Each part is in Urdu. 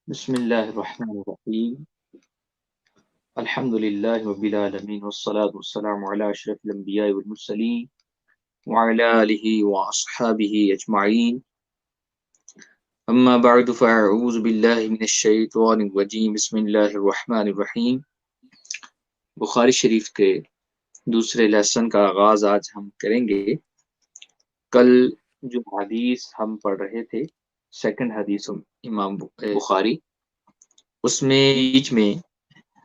بسم اللہ الرحمن الرحیم الحمد للہ رب العالمین والصلاة والسلام علی اشرف الانبیاء والمرسلین وعلی آلہ واصحابہ اجمعین اما بعد فاعوذ باللہ من الشیطان الرجیم بسم اللہ الرحمن الرحیم۔ بخاری شریف کے دوسرے لیسن کا آغاز آج ہم کریں گے۔ کل جو حدیث ہم پڑھ رہے تھے سیکنڈ حدیث امام بخاری، اس میں بیچ میں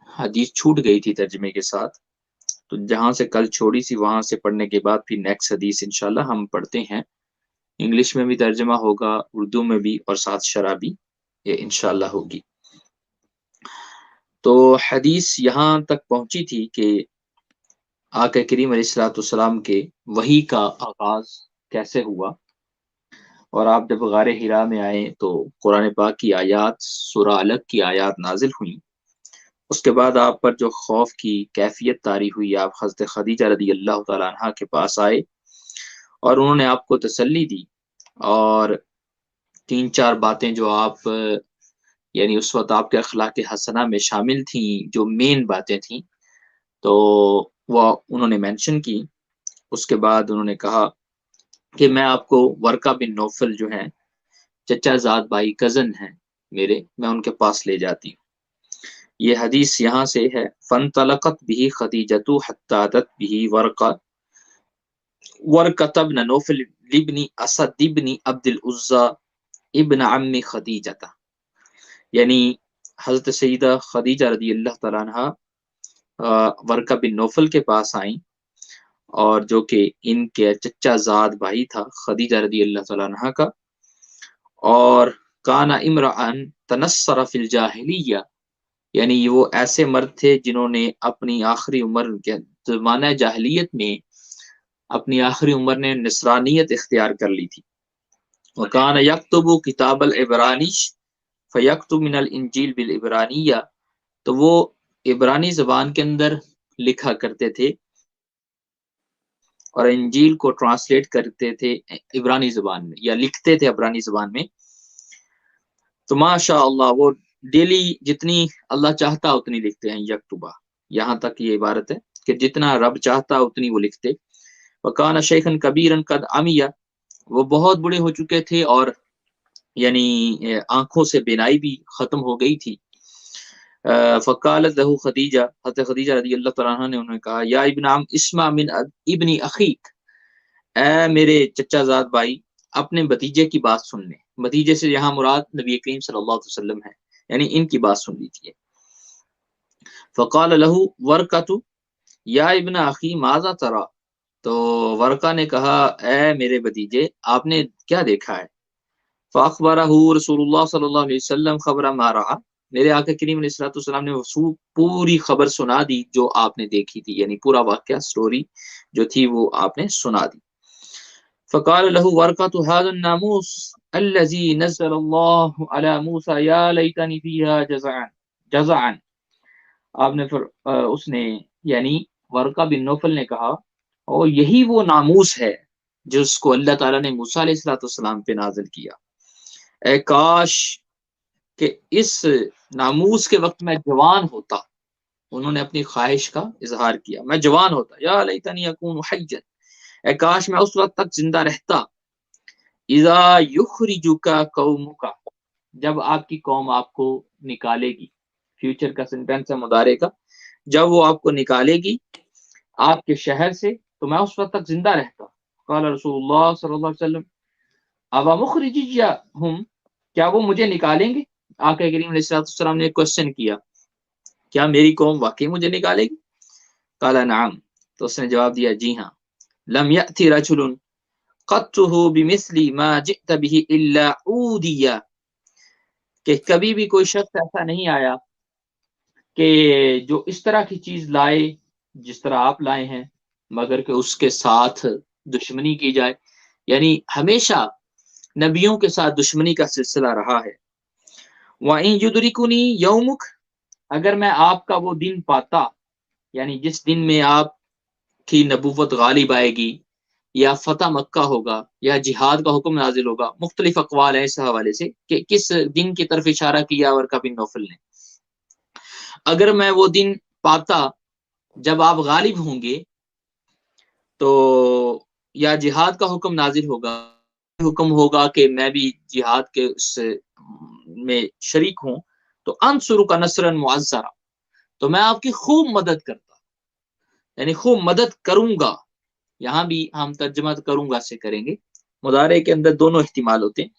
حدیث چھوٹ گئی تھی ترجمے کے ساتھ، تو جہاں سے کل چھوڑی سی وہاں سے پڑھنے کے بعد پھر نیکسٹ حدیث انشاءاللہ ہم پڑھتے ہیں۔ انگلش میں بھی ترجمہ ہوگا، اردو میں بھی، اور ساتھ شرح بھی یہ انشاءاللہ ہوگی۔ تو حدیث یہاں تک پہنچی تھی کہ آقا کریم علیہ الصلوۃ والسلام کے وحی کا آغاز کیسے ہوا، اور آپ جب غار حرا میں آئے تو قرآن پاک کی آیات، سورہ علق کی آیات نازل ہوئیں۔ اس کے بعد آپ پر جو خوف کی کیفیت طاری ہوئی، آپ حضرت خدیجہ رضی اللہ تعالیٰ عنہ کے پاس آئے اور انہوں نے آپ کو تسلی دی، اور تین چار باتیں جو آپ یعنی اس وقت آپ کے اخلاق حسنہ میں شامل تھیں، جو مین باتیں تھیں، تو وہ انہوں نے مینشن کی۔ اس کے بعد انہوں نے کہا کہ میں آپ کو ورقہ بن نوفل جو ہیں چچا زاد بھائی، کزن ہیں میرے، میں ان کے پاس لے جاتی ہوں۔ یہ حدیث یہاں سے ہے، فَانْطَلَقَتْ بِهِ خَدِیجَةُ حَتَّىٰ أَتَتْ بِهِ وَرْقَةَ بْنَ نوفل ابن اسد ابن عبد العزیٰ ابن عم خدیجہ، یعنی حضرت سیدہ خدیجہ رضی اللہ تعالیٰ عنہ ورقہ بن نوفل کے پاس آئیں، اور جو کہ ان کے چچا زاد بھائی تھا خدیجہ رضی اللہ تعالیٰ عنہ کا، اور کانا امرأن تنصر فی الجاہلیہ، یعنی وہ ایسے مرد تھے جنہوں نے اپنی آخری عمر کے زمانہ جاہلیت میں اپنی آخری عمر نے نصرانیت اختیار کر لی تھی۔ وَكَانَ يَكْتُبُ كِتَابَ الْعِبْرَانِيِّ فَيَكْتُبُ مِنَ الْإِنْجِيلِ بِالْعِبْرَانِيَّةِ، تو وہ عبرانی زبان کے اندر لکھا کرتے تھے اور انجیل کو ٹرانسلیٹ کرتے تھے عبرانی زبان میں، یا لکھتے تھے عبرانی زبان میں۔ تو ماشاء اللہ وہ ڈیلی جتنی اللہ چاہتا اتنی لکھتے ہیں، یکتبہ، یہاں تک یہ عبارت ہے کہ جتنا رب چاہتا اتنی وہ لکھتے۔ وکان شیخن کبیرن قد عمیہ، وہ بہت بڑے ہو چکے تھے اور یعنی آنکھوں سے بینائی بھی ختم ہو گئی تھی۔ فقالت له خدیجہ، حضرت خدیجہ رضی اللہ تعالیٰ عنہ نے انہوں نے کہا، یا ابن عم اسمع من ابن اخیک، اے میرے چچا زاد بھائی، اپنے بھتیجے کی بات سن لیں۔ بھتیجے سے یہاں مراد نبی کریم صلی اللہ علیہ وسلم ہے، یعنی ان کی بات سن لیجیے۔ فقال له ورقۃ یا ابن اخی ماذا ترى، تو ورقہ نے کہا، اے میرے بھتیجے، آپ نے کیا دیکھا ہے؟ فاخبرہ رسول اللہ صلی اللہ علیہ وسلم خبر ما رأى، میرے آقا کریم علیہ الصلوۃ والسلام نے پوری خبر سنا دی جو آپ نے دیکھی تھی، یعنی پورا واقعہ، سٹوری جو تھی وہ آپ نے سنا دی۔ فقال له ورقة هذا الناموس الذي نزل الله على موسى يا ليتني فيها جزعا، آپ نے اس نے یعنی ورقہ بن نوفل نے کہا، اور یہی وہ ناموس ہے جس کو اللہ تعالیٰ نے موسیٰ علیہ الصلوۃ والسلام پہ نازل کیا، اے کاش کہ اس ناموس کے وقت میں جوان ہوتا۔ انہوں نے اپنی خواہش کا اظہار کیا، میں جوان ہوتا، یا لیتنی اکون حیا، اے کاش میں اس وقت تک زندہ رہتا، اذا یخرجک قومک، جب آپ کی قوم آپ کو نکالے گی، فیوچر کا سینٹینس ہے مضارع کا، جب وہ آپ کو نکالے گی آپ کے شہر سے تو میں اس وقت تک زندہ رہتا۔ قال رسول اللہ صلی اللہ علیہ وسلم ابا مخرجہم، کیا وہ مجھے نکالیں گے؟ آقا کریم علیہ السلام نے کوشچن کیا، کیا میری قوم واقعی مجھے نکالے گی؟ قال نعم، تو اس نے جواب دیا، جی ہاں۔ لم یأتی رجل قطہ بمثل ما جئت به الا عودیہ، کہ کبھی بھی کوئی شخص ایسا نہیں آیا کہ جو اس طرح کی چیز لائے جس طرح آپ لائے ہیں، مگر کہ اس کے ساتھ دشمنی کی جائے، یعنی ہمیشہ نبیوں کے ساتھ دشمنی کا سلسلہ رہا ہے۔ وَإِن يُدْرِكُنِي يَوْمُكَ، اگر میں آپ کا وہ دن پاتا، یعنی جس دن میں آپ کی نبوت غالب آئے گی، یا فتح مکہ ہوگا یا جہاد کا حکم نازل ہوگا. مختلف اقوال ہیں اس حوالے سے کہ کس دن کی طرف اشارہ کیا ورقہ بن نوفل نے. اگر میں وہ دن پاتا جب آپ غالب ہوں گے تو یا جہاد کا حکم نازل ہوگا، حکم ہوگا کہ میں بھی جہاد کے اس میں شریک ہوں، تو انصرک نصرا معزرا، تو میں آپ کی خوب مدد کرتا، یعنی خوب مدد کروں گا. یہاں بھی ہم ترجمہ کروں گا سے کریں گے، مضارع کے اندر دونوں احتمال ہوتے ہیں.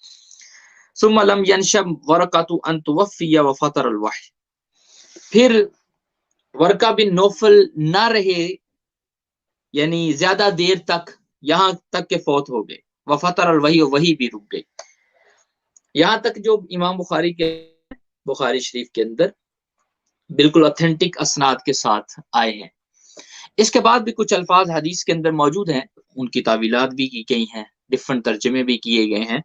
ثم لم ينشب ورقۃ ان توفی وفطر الوحی، پھر ورقہ بن نوفل نہ رہے یعنی زیادہ دیر تک، یہاں تک کہ فوت ہو گئے. وفطر الوحی، وہی بھی رک گئی. یہاں تک جو امام بخاری کے بخاری شریف کے اندر بالکل اوتھینٹک اسناد کے ساتھ آئے ہیں. اس کے بعد بھی کچھ الفاظ حدیث کے اندر موجود ہیں، ان کی تعویلات بھی کی گئی ہیں، ڈفرنٹ ترجمے بھی کیے گئے ہیں.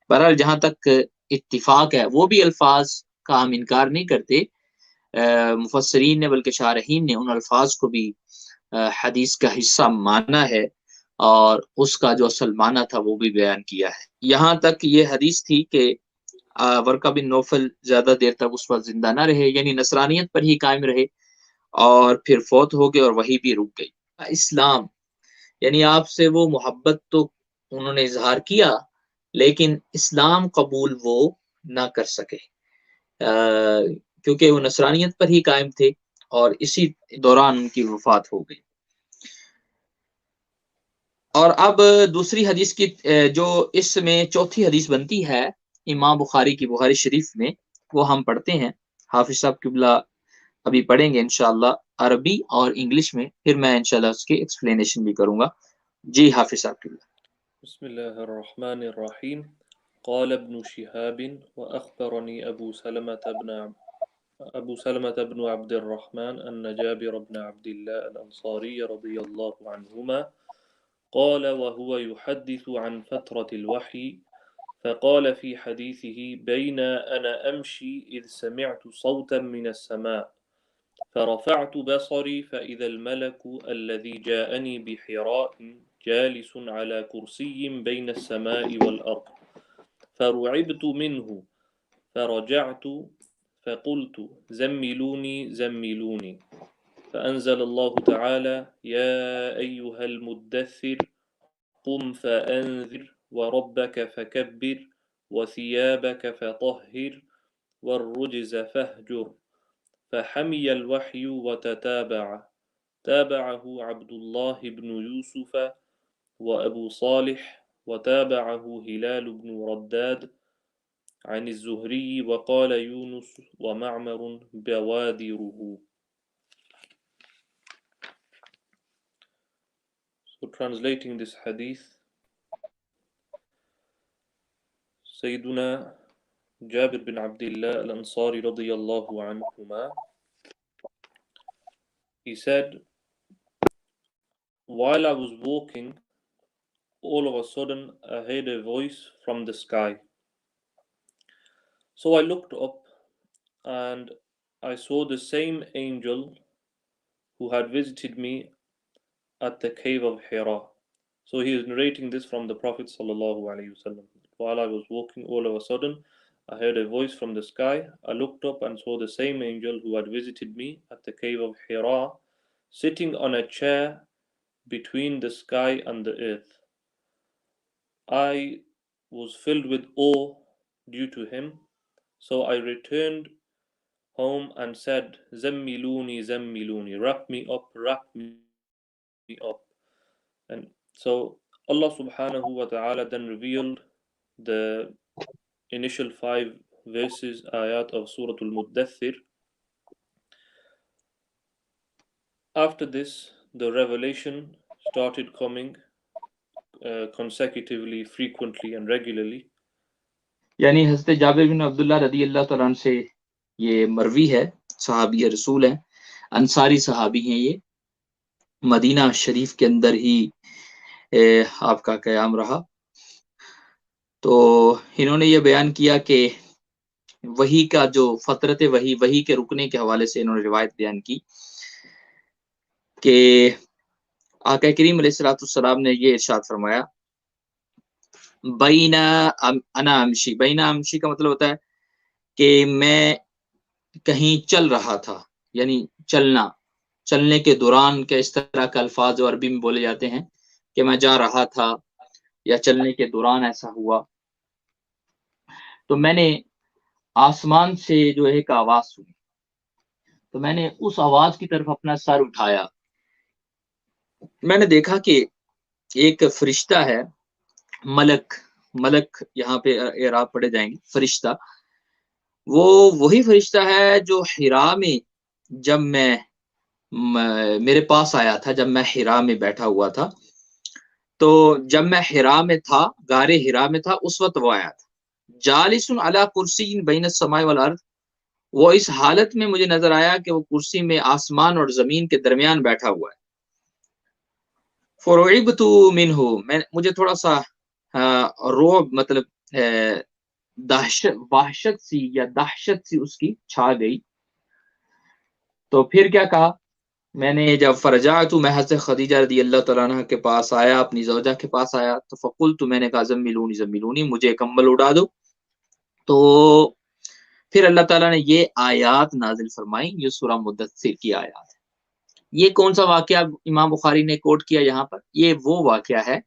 بہرحال جہاں تک اتفاق ہے وہ بھی الفاظ کا ہم انکار نہیں کرتے. مفسرین نے بلکہ شارحین نے ان الفاظ کو بھی حدیث کا حصہ مانا ہے، اور اس کا جو اصل معنی تھا وہ بھی بیان کیا ہے. یہاں تک یہ حدیث تھی کہ ورقہ بن نوفل زیادہ دیر تک اس وقت زندہ نہ رہے، یعنی نصرانیت پر ہی قائم رہے، اور پھر فوت ہو گئے اور وہی بھی رک گئی. اسلام یعنی آپ سے وہ محبت تو انہوں نے اظہار کیا، لیکن اسلام قبول وہ نہ کر سکے کیونکہ وہ نصرانیت پر ہی قائم تھے، اور اسی دوران ان کی وفات ہو گئی. اور اب دوسری حدیث کی جو اس میں چوتھی حدیث بنتی ہے امام بخاری کی بخاری شریف میں، وہ ہم پڑھتے ہیں. حافظ صاحب قبلہ ابھی پڑھیں گے انشاءاللہ عربی اور انگلش میں، پھر میں انشاءاللہ اس کی ایکسپلینیشن بھی کروں گا. جی حافظ صاحب قبلہ. بسم اللہ الرحمن الرحیم. قال ابن شهاب وأخبرني أبو سلمة بن عبد الرحمن أن جابر بن عبد الله الأنصاري رضي الله عنهما قال وهو يحدث عن فترة الوحي، فقال في حديثه بين أنا أمشي إذ سمعت صوتا من السماء فرفعت بصري فإذا الملك الذي جاءني بحراء جالس على كرسي بين السماء والأرض، فرعبت منه فرجعت فقلت زملوني زملوني، فأنزل الله تعالى يا أيها المدثر قم فأنذر وربك فكبر وثيابك فطهر والرجز فاهجر، فحمي الوحي وتتابع، تابعه عبد الله بن يوسف وأبو صالح، وتابعه هلال بن رداد عن الزهري، وقال Yunus ومعمر بوادره. So translating this hadith, Sayyiduna Jabir bin Abdullah al-Ansari radiyallahu anhuma, he said, while I was walking, all of a sudden I heard a voice from the sky. So I looked up and I saw the same angel who had visited me at the cave of Hira. So he is narrating this from the Prophet sallallahu alaihi wasallam. While I was walking, all of a sudden I heard a voice from the sky. I looked up and saw the same angel who had visited me at the cave of Hira, sitting on a chair between the sky and the earth. I was filled with awe due to him, so I returned home and said, Zammiluni, Zammiluni, wrap me up, wrap me up. And so Allah subhanahu wa ta'ala then revealed the initial 5 verses, ayat of Surah Al-Muddathir. After this, the revelation started coming consecutively, frequently and regularly. یعنی حضرت جابر بن عبداللہ رضی اللہ تعالیٰ عنہ سے یہ مروی ہے، صحابی رسول ہیں، انصاری صحابی ہیں. یہ مدینہ شریف کے اندر ہی آپ کا قیام رہا. تو انہوں نے یہ بیان کیا کہ وحی کا جو فترت وحی کے رکنے کے حوالے سے انہوں نے روایت بیان کی کہ آقا کریم علیہ الصلوۃ والسلام نے یہ ارشاد فرمایا، بینا انا امشی، بینا امشی کا مطلب ہوتا ہے کہ میں کہیں چل رہا تھا، یعنی چلنا، چلنے کے دوران، کہ اس طرح کے الفاظ جو عربی میں بولے جاتے ہیں کہ میں جا رہا تھا یا چلنے کے دوران ایسا ہوا، تو میں نے آسمان سے جو ایک آواز سنی، تو میں نے اس آواز کی طرف اپنا سر اٹھایا، میں نے دیکھا کہ ایک فرشتہ ہے، ملک، ملک یہاں پہ اعراب پڑے جائیں گے، فرشتہ، وہ وہی فرشتہ ہے جو حرا میں جب میں میرے پاس آیا تھا، جب میں حرا میں بیٹھا ہوا تھا، تو جب میں حرا میں تھا، غار حرا میں تھا، اس وقت وہ آیا تھا، جالس علی کرسی بین السماء والارض، وہ اس حالت میں مجھے نظر آیا کہ وہ کرسی میں آسمان اور زمین کے درمیان بیٹھا ہوا ہے، فرعبت منہ، مجھے تھوڑا سا رعب، مطلب دہشت، وحشت سی یا دہشت سی اس کی چھا گئی، تو پھر کیا کہا، میں نے جب فرجعت، میں حضرت خدیجہ رضی اللہ تعالیٰ عنہ کے پاس آیا، اپنی زوجہ کے پاس آیا، تو فقلت، میں نے کہا زملونی زملونی، مجھے کمبل اڑا دو، تو پھر اللہ تعالیٰ نے یہ آیات نازل فرمائی، یہ سورہ مدثر کی آیات ہے۔ یہ کون سا واقعہ امام بخاری نے کوٹ کیا یہاں پر؟ یہ وہ واقعہ ہے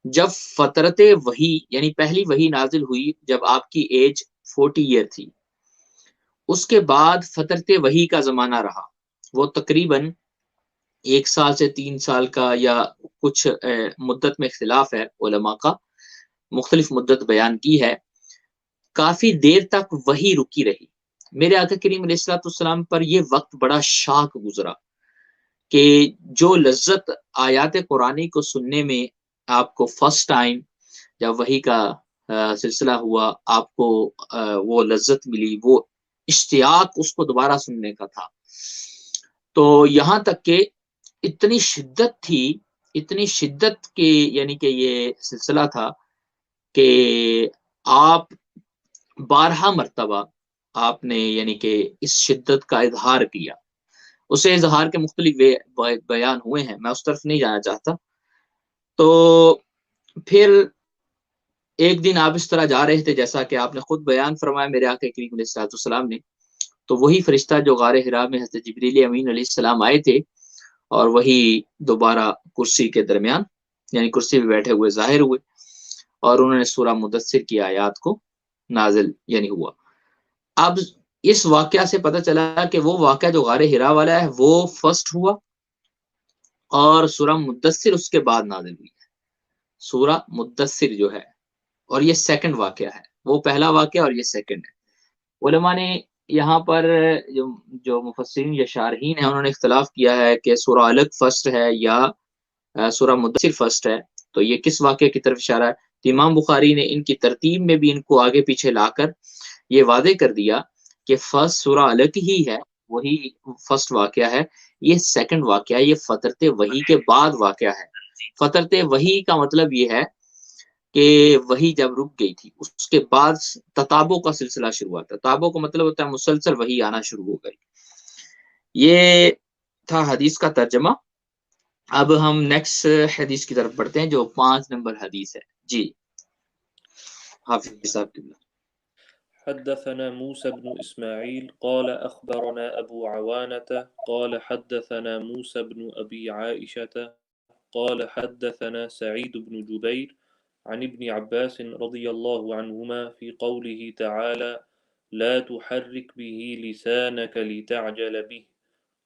جب فترت وحی، یعنی پہلی وحی نازل ہوئی جب آپ کی ایج 40 ایئر تھی، اس کے بعد فترت وحی کا زمانہ رہا، وہ تقریباً 1 سال سے 3 سال کا، یا کچھ مدت میں اختلاف ہے علماء کا، مختلف مدت بیان کی ہے، کافی دیر تک وحی رکی رہی۔ میرے آقا کریم علیہ الصلوۃ والسلام پر یہ وقت بڑا شاک گزرا کہ جو لذت آیات قرآنی کو سننے میں آپ کو فرسٹ ٹائم جب وحی کا سلسلہ ہوا، آپ کو وہ لذت ملی، وہ اشتیاق اس کو دوبارہ سننے کا تھا، تو یہاں تک کہ اتنی شدت تھی، اتنی شدت کے، یعنی کہ یہ سلسلہ تھا کہ آپ 12 مرتبہ آپ نے یعنی کہ اس شدت کا اظہار کیا، اسے اظہار کے مختلف بیان ہوئے ہیں، میں اس طرف نہیں جانا چاہتا۔ تو پھر ایک دن آپ اس طرح جا رہے تھے، جیسا کہ آپ نے خود بیان فرمایا میرے آقا کریم علیہ الصلوۃ والسلام نے، تو وہی فرشتہ جو غار حرا میں حضرت جبریل امین علیہ السلام آئے تھے، اور وہی دوبارہ کرسی کے درمیان، یعنی کرسی پہ بیٹھے ہوئے ظاہر ہوئے، اور انہوں نے سورہ مدثر کی آیات کو نازل یعنی ہوا۔ اب اس واقعہ سے پتہ چلا کہ وہ واقعہ جو غار حرا والا ہے وہ فرسٹ ہوا، اور سورہ مدثر اس کے بعد نازل ہوئی ہے، سورہ مدثر جو ہے، اور یہ سیکنڈ واقعہ ہے، وہ پہلا واقعہ اور یہ سیکنڈ ہے۔ علماء نے یہاں پر جو مفسرین یا شارحین ہیں، انہوں نے اختلاف کیا ہے کہ سورہ علق فرسٹ ہے یا سورہ مدثر فرسٹ ہے، تو یہ کس واقعے کی طرف اشارہ ہے؟ تو امام بخاری نے ان کی ترتیب میں بھی ان کو آگے پیچھے لا کر یہ واضح کر دیا کہ فرسٹ سورہ علق ہی ہے، وہی فرسٹ واقعہ ہے، یہ سیکنڈ واقعہ ہے، یہ فترت وحی کے بعد واقعہ ہے۔ فترت وحی کا مطلب یہ ہے کہ وحی جب رک گئی تھی، اس کے بعد تتابع کا سلسلہ شروع ہوا تھا، تتابع کا مطلب ہوتا ہے مسلسل وحی آنا شروع ہو گئی۔ یہ تھا حدیث کا ترجمہ۔ اب ہم نیکسٹ حدیث کی طرف پڑھتے ہیں جو 5 نمبر حدیث ہے۔ جی حافظ صاحب کی حدثنا موسى بن إسماعيل قال أخبرنا أبو عوانة قال حدثنا موسى بن أبي عائشة قال حدثنا سعيد بن جبير عن ابن عباس رضي الله عنهما في قوله تعالى لا تحرك به لسانك لتعجل به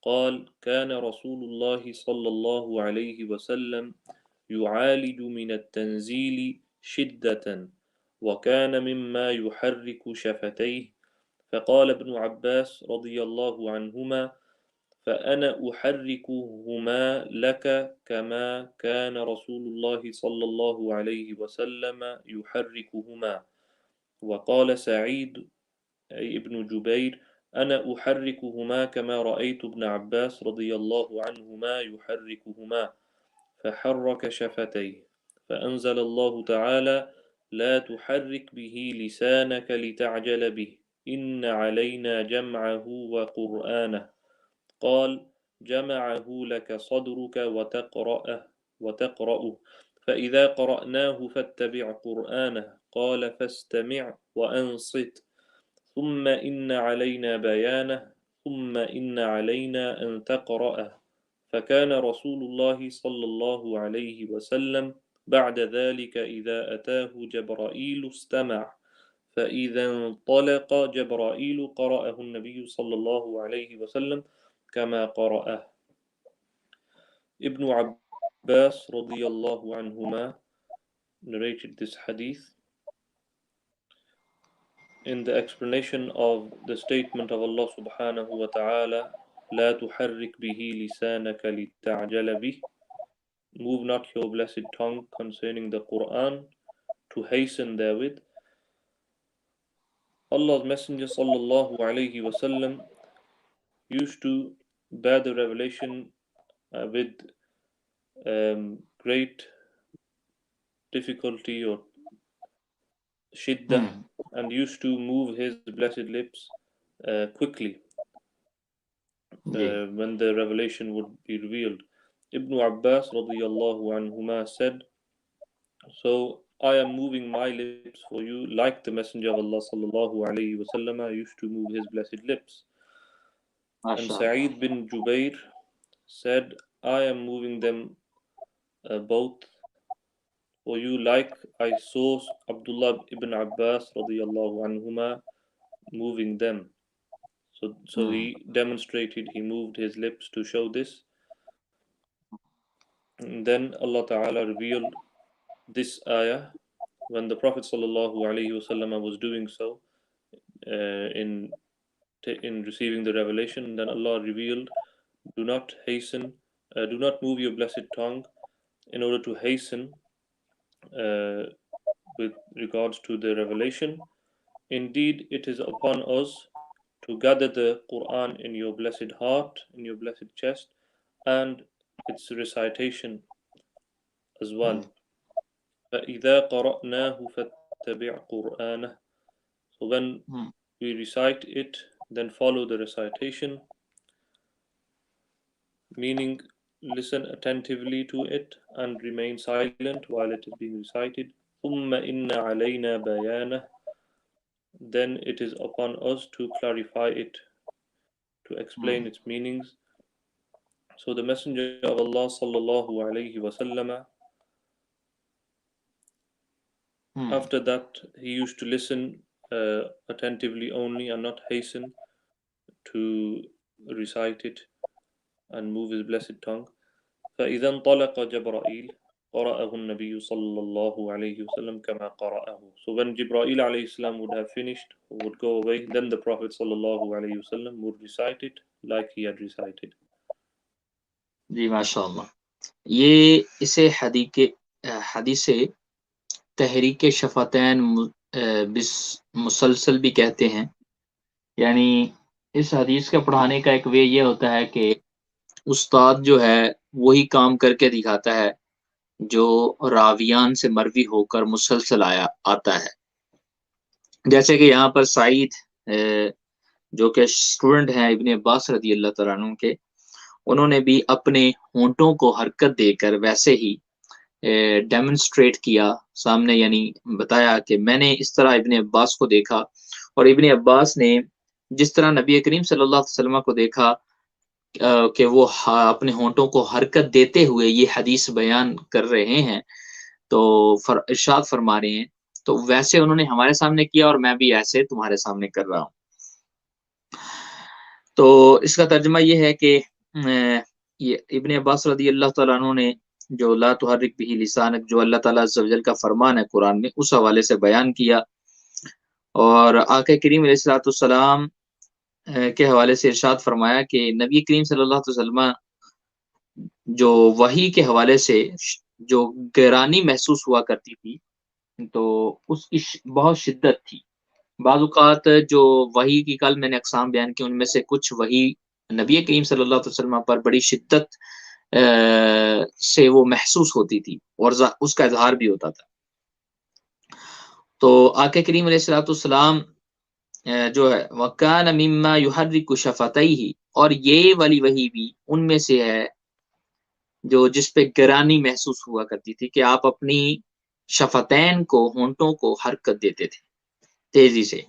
قال كان رسول الله صلى الله عليه وسلم يعالج من التنزيل شدة وكان مما يحرك شفتيه فقال ابن عباس رضي الله عنهما فأنا أحركهما لك كما كان رسول الله صلى الله عليه وسلم يحركهما وقال سعيد أي ابن جبير أنا أحركهما كما رأيت ابن عباس رضي الله عنهما يحركهما فحرك شفتيه فأنزل الله تعالى لا تحرك به لسانك لتعجل به إن علينا جمعه وقرآنه قال جمعه لك صدرك وتقرأه فإذا قرأناه فاتبع قرآنه قال فاستمع وأنصت ثم إن علينا بيانه ثم إن علينا أن تقرأه فكان رسول الله صلى الله عليه وسلم بعد ذلك إذا أتاه جبرائيل استمع فإذا انطلق جبرائيل قرأه النبي صلى الله عليه وسلم كما قرأه. Ibn Abbas radiyallahu anhuma narrated this hadith in the explanation of the statement of Allah subhanahu wa ta'ala لا تحرك به لسانك لتعجل به, move not your blessed tongue concerning the Quran to hasten therewith. Allah's Messenger sallallahu alayhi wasallam used to bear the revelation with great difficulty or shiddah, and used to move his blessed lips quickly when the revelation would be revealed. Ibn Abbas radiyallahu anhuma said, so I am moving my lips for you like the Messenger of Allah sallallahu alayhi wasallam used to move his blessed lips. And Sa'id bin Jubair said, I am moving them both for you like I saw Abdullah ibn Abbas radiyallahu anhuma moving them. So he demonstrated, he moved his lips to show this. And then Allah Ta'ala revealed this ayah when the Prophet sallallahu alaihi wasallam was doing so in receiving the revelation. Then Allah revealed, do not hasten, do not move your blessed tongue in order to hasten with regards to the revelation. Indeed, it is upon us to gather the Quran in your blessed heart, in your blessed chest, and its recitation as well. فَإِذَا قَرَأْنَاهُ فَاتَّبِعْ قُرْآنَهُ. So when we recite it, then follow the recitation, meaning listen attentively to it and remain silent while it is being recited. ثُمَّ إِنَّ عَلَيْنَا بَيَانَهُ. Then it is upon us to clarify it, to explain its meanings. So the Messenger of Allah sallallahu alayhi wasallam, after that he used to listen attentively only and not hasten to recite it and move his blessed tongue. فَإِذَا انطَلَقَ جَبْرَائِيل قَرَأَهُ النَّبِيُّ صَلَّى اللَّهُ عَلَيْهِ وَسَلَّمَ كَمَا قَرَأَهُ. So when Jibreel alayhi salam would have finished, would go away, then the Prophet sallallahu alayhi wasallam would recite it like he had recited. جی ماشاء اللہ. یہ اسے حدیث تحریک شفتین مسلسل بھی کہتے ہیں. یعنی اس حدیث کا پڑھانے کا ایک وے یہ ہوتا ہے کہ استاد جو ہے وہی کام کر کے دکھاتا ہے جو راویان سے مروی ہو کر مسلسل آتا ہے. جیسے کہ یہاں پر سعید جو کہ اسٹوڈنٹ ہیں ابن عباس رضی اللہ تعالیٰ عنہ کے، انہوں نے بھی اپنے ہونٹوں کو حرکت دے کر ویسے ہی ڈیمونسٹریٹ کیا سامنے، یعنی بتایا کہ میں نے اس طرح ابن عباس کو دیکھا، اور ابن عباس نے جس طرح نبی کریم صلی اللہ علیہ وسلم کو دیکھا کہ وہ اپنے ہونٹوں کو حرکت دیتے ہوئے یہ حدیث بیان کر رہے ہیں تو ارشاد فرما رہے ہیں، تو ویسے انہوں نے ہمارے سامنے کیا اور میں بھی ایسے تمہارے سامنے کر رہا ہوں. تو اس کا ترجمہ یہ ہے کہ یہ ابن عباس رضی اللہ تعالیٰ عنہ نے جو لا تحرک بہ لسانک، جو اللہ تعالیٰ عز و جل کا فرمان ہے قرآن میں، اس حوالے سے بیان کیا. اور آقا کریم علیہ الصلوۃ والسلام کے حوالے سے ارشاد فرمایا کہ نبی کریم صلی اللہ علیہ وسلم جو وحی کے حوالے سے جو گرانی محسوس ہوا کرتی تھی تو اس کی بہت شدت تھی. بعض اوقات جو وحی کی کل میں نے اقسام بیان کی، ان میں سے کچھ وحی نبی کریم صلی اللہ علیہ وسلم پر بڑی شدت سے وہ محسوس ہوتی تھی اور اس کا اظہار بھی ہوتا تھا. تو آقا کریم علیہ الصلوۃ والسلام جو ہے وَكَانَ مِمَّا يُحَرِّكُ شَفَتَيْهِ، اور یہ والی وہی بھی ان میں سے ہے جو جس پہ گرانی محسوس ہوا کرتی تھی، کہ آپ اپنی شفتین کو، ہونٹوں کو حرکت دیتے تھے تیزی سے،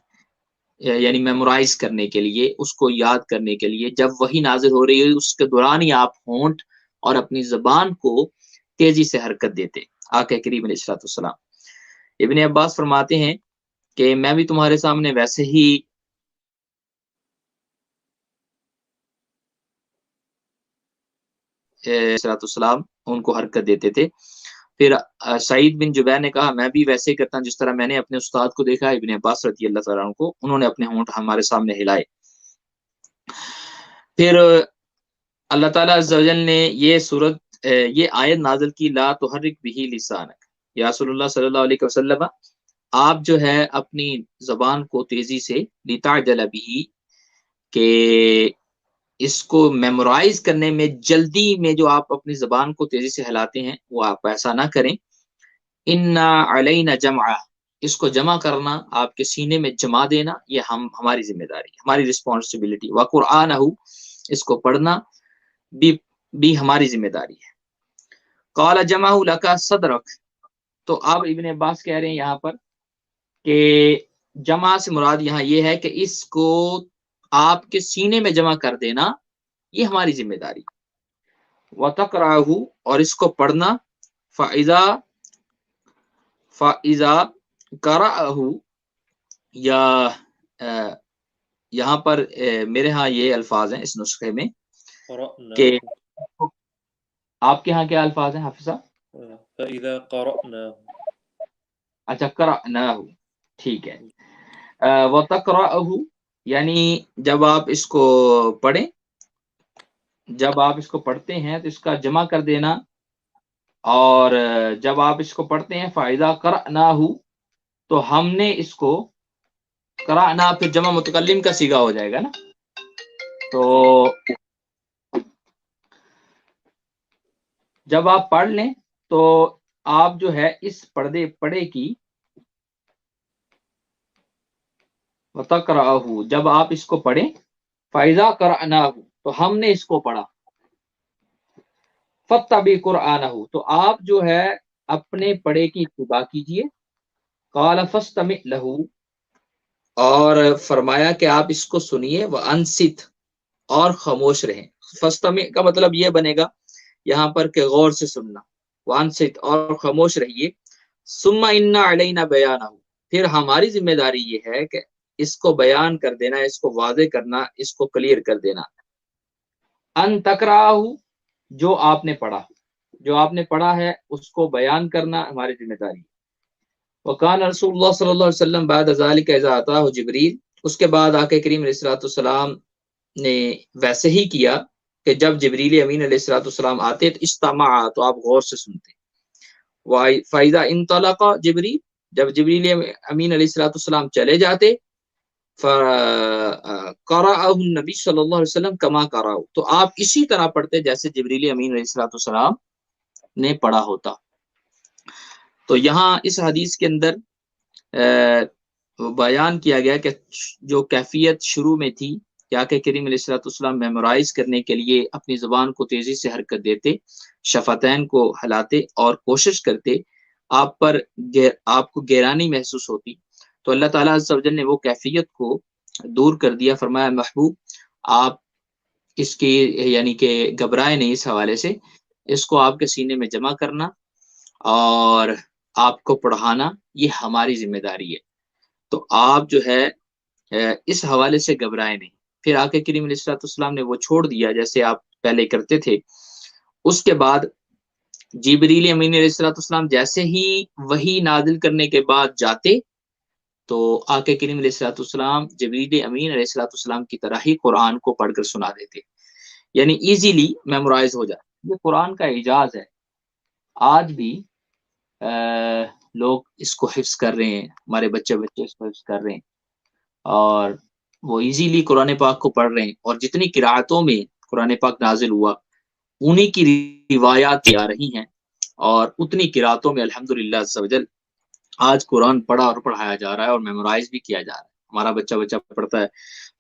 یعنی میمورائز کرنے کے لیے، اس کو یاد کرنے کے لیے، جب وہی نازل ہو رہی ہے اس کے دوران ہی آپ ہونٹ اور اپنی زبان کو تیزی سے حرکت دیتے آقا کریم علیہ الصلوۃ والسلام۔ ابن عباس فرماتے ہیں کہ میں بھی تمہارے سامنے ویسے ہی صلاۃ السلام ان کو حرکت دیتے تھے۔ پھر سعید بن جبیر نے کہا میں بھی ویسے ہی کرتا ہوں جس طرح میں نے اپنے استاد کو دیکھا، ابن عباس رضی اللہ تعالیٰ عنہ کو، انہوں نے اپنے ہونٹ ہمارے سامنے ہلائے۔ پھر اللہ تعالیٰ عز و جل نے یہ آیت نازل کی، لا تحرک بہ لسانک یا رسول اللہ صلی اللہ علیہ وسلم، آپ جو ہے اپنی زبان کو تیزی سے، لتعجل بہ، کہ اس کو میمورائز کرنے میں، جلدی میں جو آپ اپنی زبان کو تیزی سے ہلاتے ہیں وہ آپ ایسا نہ کریں۔ انا علینا جمعہ، اس کو جمع کرنا، آپ کے سینے میں جمع دینا، یہ ہماری ذمہ داری، ہماری رسپانسبلٹی۔ وقرآنہ، اس کو پڑھنا بھی ہماری ذمہ داری ہے۔ قال جمعہ لک صدرک، تو اب ابن عباس کہہ رہے ہیں یہاں پر کہ جمع سے مراد یہاں یہ ہے کہ اس کو آپ کے سینے میں جمع کر دینا، یہ ہماری ذمہ داری۔ وَتَقْرَأُهُ، اور اس کو پڑھنا، فَإِذَا قَرَأَهُ، یا یہاں پر میرے ہاں یہ الفاظ ہیں اس نسخے میں کہ قرأناه، آپ کے ہاں کیا الفاظ ہیں حافظہ؟ فإذا قرأناه، اچھا قرأناه، ٹھیک ہے۔ وَتَقْرَأُهُ، یعنی جب آپ اس کو پڑھیں، جب آپ اس کو پڑھتے ہیں تو اس کا جمع کر دینا، اور جب آپ اس کو پڑھتے ہیں فَإِذَا قَرَأْنَاهُ، تو ہم نے اس کو قرأنا، پھر جمع متکلم کا صیغہ ہو جائے گا نا، تو جب آپ پڑھ لیں تو آپ جو ہے اس پڑھے کی وَتَقْرَأُهُ، جب آپ اس کو پڑھیں، فَإِذَا قَرَأْنَاهُ، تو ہم نے اس کو پڑھا، فَاتَّبِعْ قُرْآنَهُ، تو آپ جو ہے اپنے پڑھے کی اتباع کیجئے۔ قَالَ فَاسْتَمِعْ لَهُ، اور فرمایا کہ آپ اس کو سنیے، وَأَنصِتْ، اور خاموش رہیں۔ فَاسْتَمِعْ کا مطلب یہ بنے گا یہاں پر کہ غور سے سننا، وَأَنصِتْ، اور خاموش رہیے۔ ثُمَّ إِنَّ عَلَيْنَا بَيَانَهُ، پھر ہماری ذمہ داری یہ ہے کہ اس کو بیان کر دینا، اس کو واضح کرنا، اس کو کلیئر کر دینا۔ ان تقرأہ، جو آپ نے پڑھا، جو آپ نے پڑھا ہے اس کو بیان کرنا ہماری ذمہ داری۔ وکان رسول اللہ صلی اللہ علیہ وسلم بعد ذلك اذا اتاه جبریل، اس کے بعد آقا کریم علیہ الصلوۃ والسلام نے ویسے ہی کیا کہ جب جبریل امین علیہ الصلوۃ والسلام آتے تو استمع، تو آپ غور سے سنتے۔ فاذا انطلق جبریل، جب جبریل امین علیہ الصلوۃ والسلام چلے جاتے، فقرأه النبی صلی اللہ علیہ وسلم کما قرأ، تو آپ اسی طرح پڑھتے جیسے جبریل امین علیہ الصلوۃ والسلام نے پڑھا ہوتا۔ تو یہاں اس حدیث کے اندر بیان کیا گیا کہ جو کیفیت شروع میں تھی کہ آقا کریم علیہ الصلوۃ والسلام میمورائز کرنے کے لیے اپنی زبان کو تیزی سے حرکت دیتے، شفتین کو ہلاتے اور کوشش کرتے، آپ کو گیرانی محسوس ہوتی، تو اللہ تعالیٰ عز و جل نے وہ کیفیت کو دور کر دیا۔ فرمایا محبوب آپ اس کی یعنی کہ گھبرائے نہیں، اس حوالے سے اس کو آپ کے سینے میں جمع کرنا اور آپ کو پڑھانا یہ ہماری ذمہ داری ہے، تو آپ جو ہے اس حوالے سے گھبرائے نہیں۔ پھر آقا کریم علیہ الصلوۃ والسلام نے وہ چھوڑ دیا جیسے آپ پہلے کرتے تھے۔ اس کے بعد جبریل امین علیہ الصلوۃ والسلام جیسے ہی وحی نازل کرنے کے بعد جاتے تو آقا کریم علیہ الصلوۃ والسلام جبریل امین علیہ الصلوۃ والسلام کی طرح ہی قرآن کو پڑھ کر سنا دیتے، یعنی ایزیلی میمورائز ہو جاتا۔ یہ قرآن کا اعجاز ہے، آج بھی لوگ اس کو حفظ کر رہے ہیں، ہمارے بچے اس کو حفظ کر رہے ہیں اور وہ ایزیلی قرآن پاک کو پڑھ رہے ہیں، اور جتنی قرأتوں میں قرآن پاک نازل ہوا انہی کی روایات آ رہی ہیں، اور اتنی قرأتوں میں الحمدللہ عز و جل آج قرآن پڑھا اور پڑھایا جا رہا ہے اور میمورائز بھی کیا جا رہا ہے۔ ہمارا بچہ پڑھتا ہے،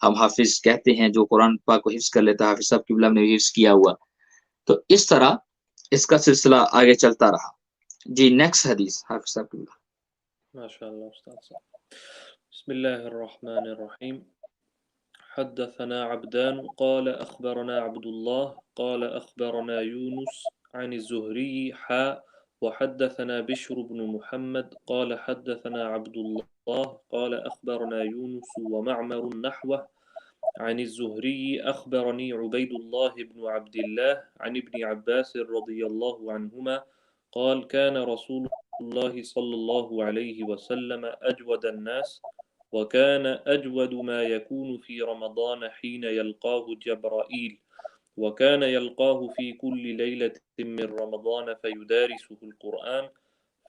ہم حافظ کہتے ہیں، جو قرآن پاک کو حفظ کر لیتا ہے، حافظ صاحب قبلہ نے حفظ کیا ہوا. تو اس طرح اس کا سلسلہ آگے چلتا رہا. جی نیکسٹ حدیث حافظ صاحب قبلہ. ماشاء اللہ استاد صاحب. بسم اللہ الرحمن الرحیم. حدثنا عبدان قال أخبرنا عبد الله قال أخبرنا يونس عن الزهري وحدثنا بشر بن محمد قال حدثنا عبد الله قال أخبرنا يونس ومعمر نحوه عن الزهري أخبرني عبيد الله بن عبد الله عن ابن عباس رضي الله عنهما قال كان رسول الله صلى الله عليه وسلم أجود الناس وكان أجود ما يكون في رمضان حين يلقاه جبرائيل وكان يلقاه في كل ليلة من رمضان فيدارسه القرآن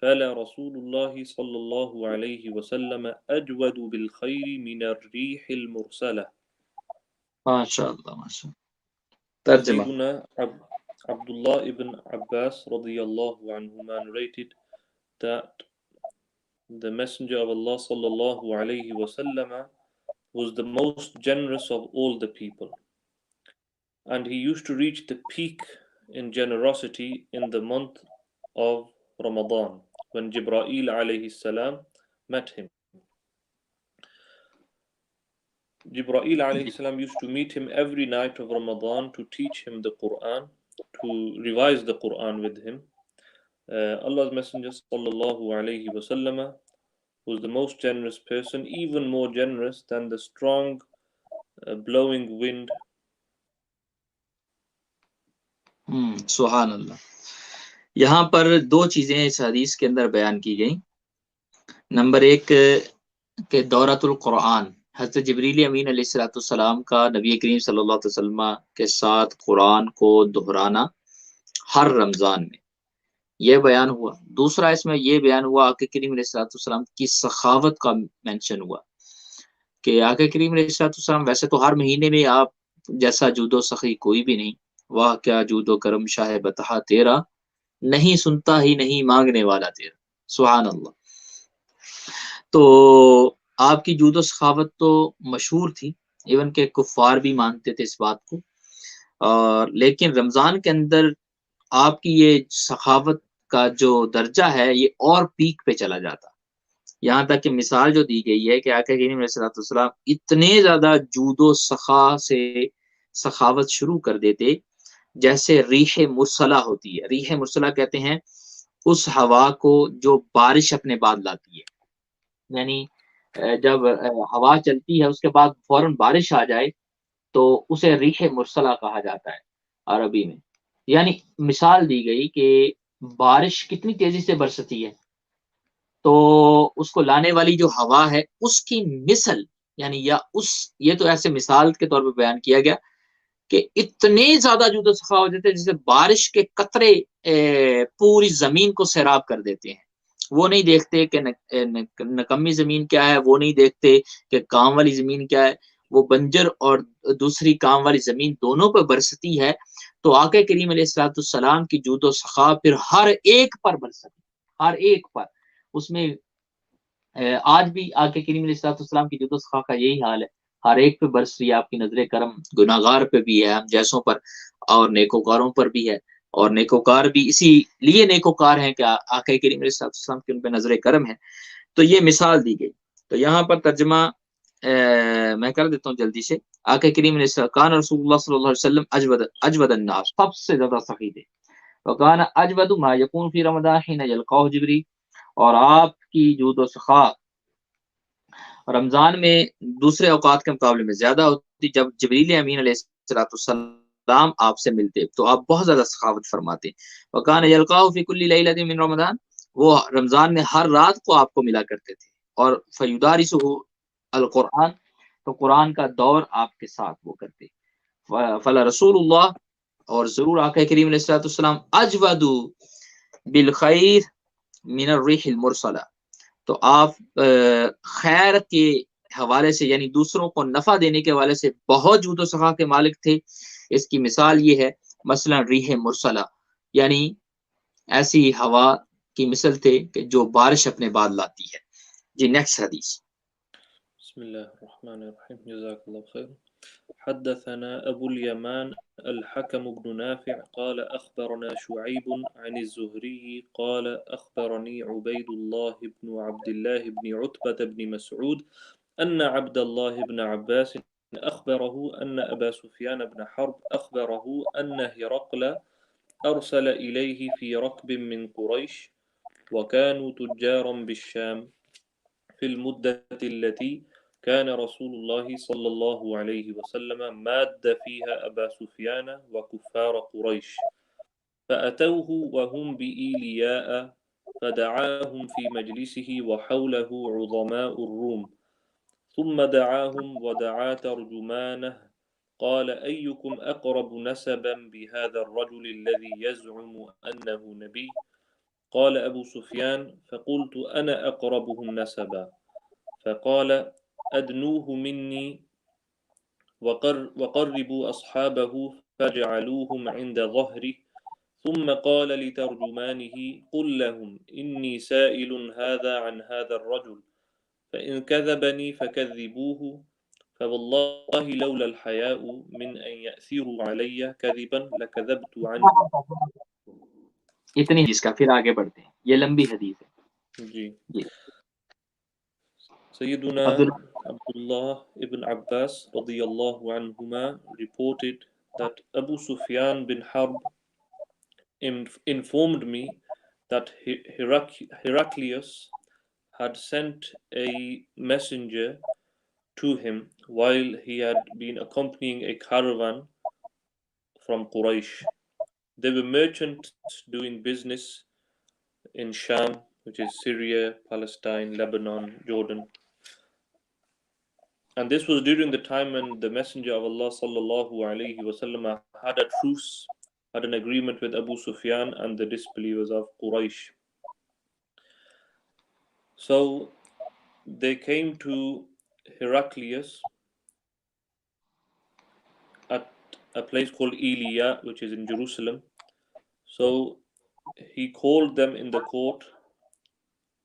فلا رسول الله صلى الله عليه وسلم أجود بالخير من الريح المرسلة. ماشاء اللہ. ترجمہ. Sayyiduna Abdullah ibn Abbas radiyallahu anhuma narrated that the Messenger of Allah sallallahu alayhi wasallam was the most generous of all the people, and he used to reach the peak in generosity in the month of Ramadan when Jibreel alayhi salam met him. Jibreel alayhi salam used to meet him every night of Ramadan to teach him the Quran, to revise the Quran with him. Allah's Messenger sallallahu alayhi wasallam was the most generous person, even more generous than the strong blowing wind. سبحان اللہ. یہاں پر دو چیزیں اس حدیث کے اندر بیان کی گئیں. نمبر ایک کہ دورۃ القرآن، حضرت جبریل امین علیہ الصلوۃ والسلام کا نبی کریم صلی اللہ علیہ وسلم کے ساتھ قرآن کو دہرانا ہر رمضان میں، یہ بیان ہوا. دوسرا اس میں یہ بیان ہوا آقا کریم علیہ الصلوۃ والسلام کی سخاوت کا مینشن ہوا کہ آقا کریم علیہ الصلوۃ والسلام ویسے تو ہر مہینے میں آپ جیسا جود و سخی کوئی بھی نہیں، واہ کیا جود و کرم شاہ بتہا تیرا، نہیں سنتا ہی نہیں مانگنے والا تیرا. سبحان اللہ. تو آپ کی جود و سخاوت تو مشہور تھی، ایون کہ کفار بھی مانتے تھے اس بات کو، اور لیکن رمضان کے اندر آپ کی یہ سخاوت کا جو درجہ ہے یہ اور پیک پہ چلا جاتا. یہاں تک کہ مثال جو دی گئی ہے کہ آقا کریم علیہ الصلوۃ والسلام اتنے زیادہ جود و سخا سے سخاوت شروع کر دیتے جیسے ریح مرسلہ ہوتی ہے. ریح مرسلہ کہتے ہیں اس ہوا کو جو بارش اپنے بعد لاتی ہے، یعنی جب ہوا چلتی ہے اس کے بعد فوراً بارش آ جائے تو اسے ریح مرسلہ کہا جاتا ہے عربی میں. یعنی مثال دی گئی کہ بارش کتنی تیزی سے برستی ہے، تو اس کو لانے والی جو ہوا ہے اس کی مثل، یعنی یا اس، یہ تو ایسے مثال کے طور پہ بیان کیا گیا کہ اتنے زیادہ جود و سخا ہو جاتے ہیں جیسے بارش کے قطرے پوری زمین کو سیراب کر دیتے ہیں. وہ نہیں دیکھتے کہ نکمی زمین کیا ہے، وہ نہیں دیکھتے کہ کام والی زمین کیا ہے، وہ بنجر اور دوسری کام والی زمین دونوں پہ برستی ہے. تو آقا کریم علیہ الصلوۃ والسلام کی جود و سخا پھر ہر ایک پر برستی، ہر ایک پر. اس میں آج بھی آقا کریم علیہ الصلوۃ والسلام کی جود و سخا کا یہی حال ہے، ہر ایک پہ برس رہی ہے آپ کی نظر کرم. گناہگار پہ بھی ہے، ہم جیسوں پر، اور نیکوکاروں پر بھی ہے، اور نیکوکار بھی اسی لیے نیکوکار ہیں کہ آقا کریم علیہ الصلوۃ والسلام کی ان پہ نظر کرم ہے. تو یہ مثال دی گئی. تو یہاں پر ترجمہ میں کر دیتا ہوں جلدی سے. آقا کریم علیہ السلام کان رسول اللہ صلی اللہ علیہ وسلم اجود الناس، سب سے زیادہ سخی تھے. وکان اجود ما یکون فی رمضان حین یلقاہ جبریل، اور آپ کی جود و سخا رمضان میں دوسرے اوقات کے مقابلے میں زیادہ ہوتی جب جبریل امین علیہ الصلوۃ والسلام آپ سے ملتے تو آپ بہت زیادہ سخاوت فرماتے. وکان یلقاہ فی کل لیلۃ من رمضان، وہ رمضان میں ہر رات کو آپ کو ملا کرتے تھے. اور فیدارسہ القرآن، تو قرآن کا دور آپ کے ساتھ وہ کرتے. فلا رسول اللہ، اور ضرور آقا کریم علیہ الصلوۃ والسلام اجود بالخیر من الريح المرسلہ، تو آپ خیر کے حوالے سے یعنی دوسروں کو نفع دینے کے حوالے سے بہت جود و سخا کے مالک تھے. اس کی مثال یہ ہے مثلا ریح مرسلہ، یعنی ایسی ہوا کی مثل تھے کہ جو بارش اپنے بعد لاتی ہے. جی نیکسٹ حدیث. بسم بسم الله الرحمن الرحيم جزاك الله خير. حدثنا أبو اليمان الحكم بن نافع قال أخبرنا شعيب عن الزهري قال أخبرني عبيد الله بن عبد الله بن عتبة بن مسعود أن عبد الله بن عباس أخبره أن أبا سفيان بن حرب أخبره أن هرقل أرسل إليه في ركب من قريش وكانوا تجارا بالشام في المدة التي كان رسول الله صلى الله عليه وسلم ماد فيها أبا سفيان وكفار قريش فأتوه وهم بإيلياء فدعاهم في مجلسه وحوله عظماء الروم ثم دعاهم ودعا ترجمانه قال أيكم أقرب نسبا بهذا الرجل الذي يزعم أنه نبي قال أبو سفيان فقلت أنا أقربهم نسبا فقال أدنوه مني وقربوا أصحابه فجعلوهم عند ظهره ثم قال لترجمانه قل لهم إني سائل هذا عن هذا الرجل فإن كذبني فكذبوه فوالله لولا الحياء من أن يأثروا علي كذبا لكذبت عنه. اتنی حدیث کا، پھر آگے بڑھتے ہیں، یہ لمبی حدیث ہے جی. Sayyiduna Abdullah ibn Abbas radiyallahu anhuma reported that Abu Sufyan bin Harb informed me that Heraclius had sent a messenger to him while he had been accompanying a caravan from Quraysh. They were merchants doing business in Sham, which is Syria, Palestine, Lebanon, Jordan. And this was during the time when the Messenger of Allah sallallahu alaihi wasallam had a truce, had an agreement with Abu Sufyan and the disbelievers of Quraysh. So they came to Heraclius at a place called Iliya, which is in Jerusalem. So he called them in the court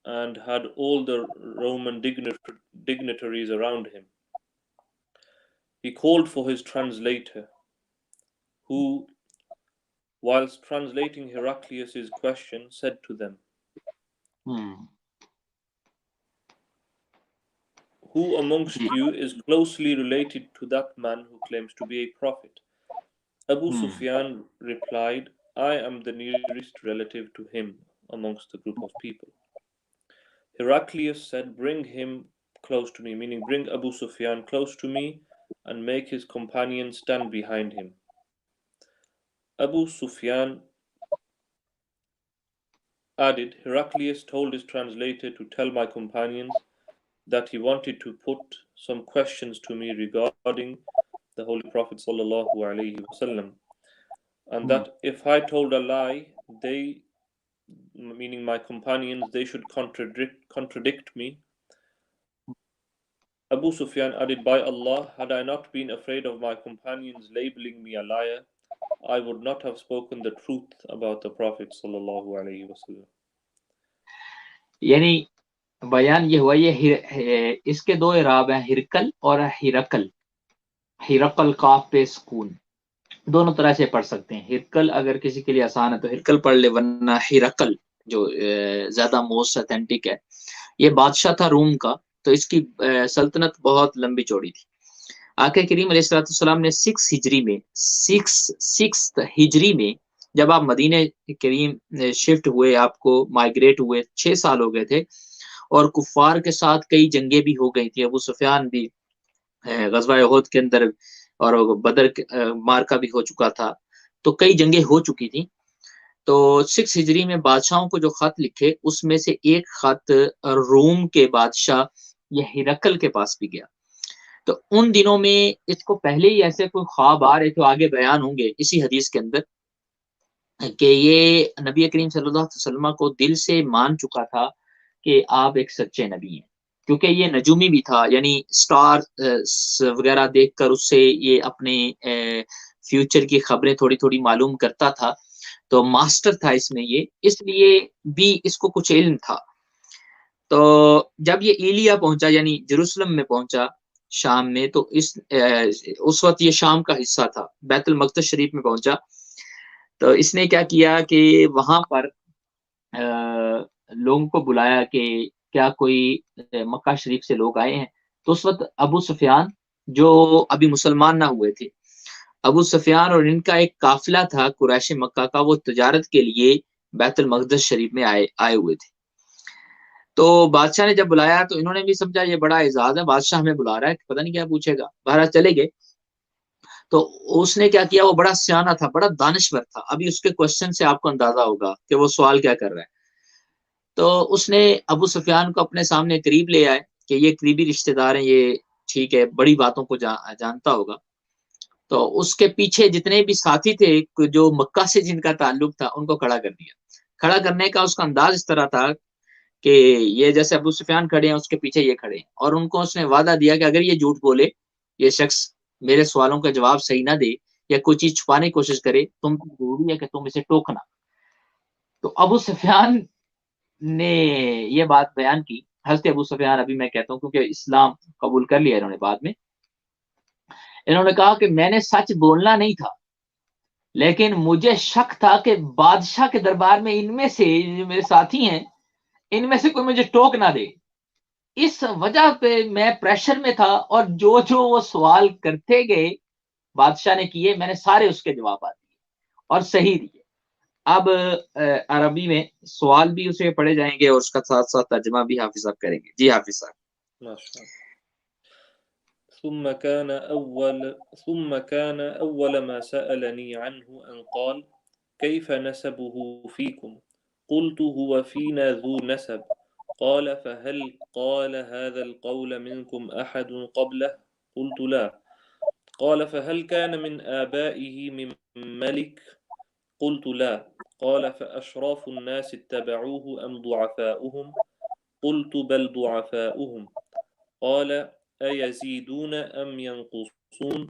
and had all the Roman dignitaries around him. He called for his translator, who, whilst translating Heraclius's question, said to them, Who amongst you is closely related to that man who claims to be a prophet? Abu Sufyan replied, I am the nearest relative to him amongst the group of people. Heraclius said, bring him close to me, meaning bring Abu Sufyan close to me and make his companions stand behind him. Abu Sufyan added, Heraclius told his translator to tell my companions that he wanted to put some questions to me regarding the Holy Prophet sallallahu alaihi wasallam, and that if I told a lie, they, meaning my companions, they should contradict me. Abu Sufyan added, by Allah, had I not been afraid of my companions labeling me a liar, I would not have spoken the truth about the Prophet sallallahu alaihi wasallam. یعنی بیان یہ ہوا، یہ اس کے دو اعراب ہیں، ہرکل اور ہرکل. ہرکل قاف پہ سکون، دونوں طرح سے پڑھ سکتے ہیں. ہرکل اگر کسی کے لیے آسان ہے تو ہرکل پڑھ لے، ورنہ ہرکل جو زیادہ موسٹ اتھینٹک ہے. یہ بادشاہ تھا روم کا، تو اس کی سلطنت بہت لمبی چوڑی تھی. آقا کریم علیہ السلام نے 6 ہجری میں جب آپ مدینہ کریم شفٹ ہوئے، آپ کو مائگریٹ ہوئے، 6 سال ہو گئے تھے، اور کفار کے ساتھ کئی جنگیں بھی ہو گئی تھی. ابو سفیان بھی غزوہ احد کے اندر اور بدر مارکا بھی ہو چکا تھا، تو کئی جنگیں ہو چکی تھیں. تو 6 ہجری میں بادشاہوں کو جو خط لکھے، اس میں سے ایک خط روم کے بادشاہ یہ ہرکل کے پاس بھی گیا. تو ان دنوں میں اس کو پہلے ہی ایسے کوئی خواب آ رہے تھے، آگے بیان ہوں گے اسی حدیث کے اندر، کہ یہ نبی کریم صلی اللہ علیہ وسلم کو دل سے مان چکا تھا کہ آپ ایک سچے نبی ہیں، کیونکہ یہ نجومی بھی تھا، یعنی سٹار وغیرہ دیکھ کر اس سے یہ اپنے فیوچر کی خبریں تھوڑی تھوڑی معلوم کرتا تھا، تو ماسٹر تھا اس میں یہ، اس لیے بھی اس کو کچھ علم تھا. تو جب یہ ایلیا پہنچا یعنی جروسلم میں پہنچا شام میں، تو اس وقت یہ شام کا حصہ تھا، بیت المقدس شریف میں پہنچا، تو اس نے کیا کیا کہ وہاں پر لوگوں کو بلایا کہ کیا کوئی مکہ شریف سے لوگ آئے ہیں. تو اس وقت ابو سفیان جو ابھی مسلمان نہ ہوئے تھے، ابو سفیان اور ان کا ایک قافلہ تھا قریش مکہ کا، وہ تجارت کے لیے بیت المقدس شریف میں آئے ہوئے تھے. تو بادشاہ نے جب بلایا تو انہوں نے بھی سمجھا یہ بڑا اعزاز ہے، بادشاہ ہمیں بلا رہا ہے، پتہ نہیں کیا پوچھے گا. بہرحال چلے گئے. تو اس نے کیا کیا، وہ بڑا سیانہ تھا، بڑا دانشور تھا. ابھی اس کے کوشچن سے آپ کو اندازہ ہوگا کہ وہ سوال کیا کر رہا ہے. تو اس نے ابو سفیان کو اپنے سامنے قریب لے آئے کہ یہ قریبی رشتہ دار ہیں، یہ ٹھیک ہے بڑی باتوں کو جانتا ہوگا. تو اس کے پیچھے جتنے بھی ساتھی تھے جو مکہ سے جن کا تعلق تھا ان کو کھڑا کر دیا. کھڑا کرنے کا اس کا انداز اس طرح تھا کہ یہ جیسے ابو سفیان کھڑے ہیں اس کے پیچھے یہ کھڑے ہیں، اور ان کو اس نے وعدہ دیا کہ اگر یہ جھوٹ بولے، یہ شخص میرے سوالوں کا جواب صحیح نہ دے یا کوئی چیز چھپانے کی کوشش کرے، تم ضروری ہے کہ تم اسے ٹوکنا. تو ابو سفیان نے یہ بات بیان کی. حضرت ابو سفیان، ابھی میں کہتا ہوں کیونکہ اسلام قبول کر لیا انہوں نے بعد میں، انہوں نے کہا کہ میں نے سچ بولنا نہیں تھا، لیکن مجھے شک تھا کہ بادشاہ کے دربار میں ان میں سے جو میرے ساتھی ہیں ان میں سے کوئی مجھے ٹوک نہ دے. اس وجہ پہ میں پریشر میں تھا، اور جو وہ سوال کرتے گئے بادشاہ نے کیے، میں نے سارے اس کے جوابات دیے اور صحیح دیے. اب عربی میں سوال بھی اسے پڑھے جائیں گے اور اس کا ساتھ ساتھ ترجمہ بھی حافظ صاحب کریں گے. جی حافظ صاحب. ماشاء اللہ. ثم كان أول ما سألني عنه أن قال كيف نسبه فيكم؟ قلت هو فينا ذو نسب. قال فهل قال هذا القول منكم أحد قبله؟ قلت لا. قال فهل كان من آبائه من ملك؟ قلت لا. قال فأشراف الناس اتبعوه أم ضعفاؤهم؟ قلت بل ضعفاؤهم. قال أيزيدون أم ينقصون؟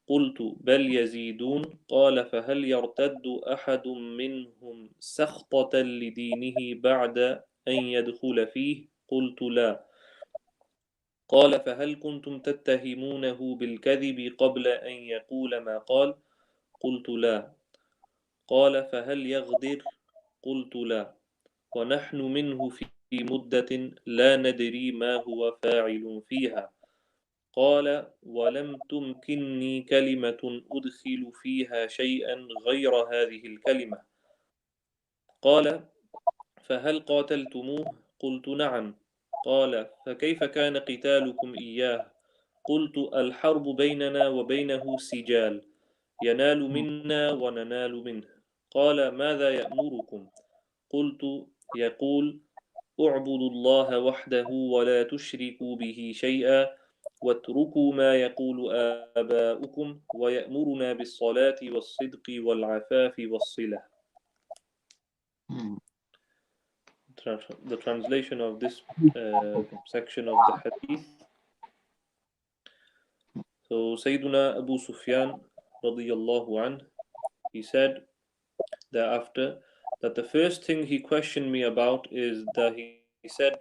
قلت بل يزيدون. قال فهل يرتد أحد منهم سخطة لدينه بعد أن يدخل فيه؟ قلت لا. قال فهل كنتم تتهمونه بالكذب قبل أن يقول ما قال؟ قلت لا. قال فهل يغدر؟ قلت لا. ونحن منه في مدة لا ندري ما هو فاعل فيها. قال ولم تمكنني كلمة أدخل فيها شيئا غير هذه الكلمة. قال فهل قاتلتموه؟ قلت نعم. قال فكيف كان قتالكم إياه؟ قلت الحرب بيننا وبينه سجال، ينال منا وننال منه. قال ماذا يأمركم؟ قلت يقول اعبدوا الله وحده ولا تشركوا به شيئا واتركوا ما يقول آباؤكم ويأمرنا بالصلاة والصدق والعفاف والصلة. The translation of this section of the hadith. So Sayyiduna Abu Sufyan radiyallahu anh, he said thereafter that the first thing he questioned me about is that he said,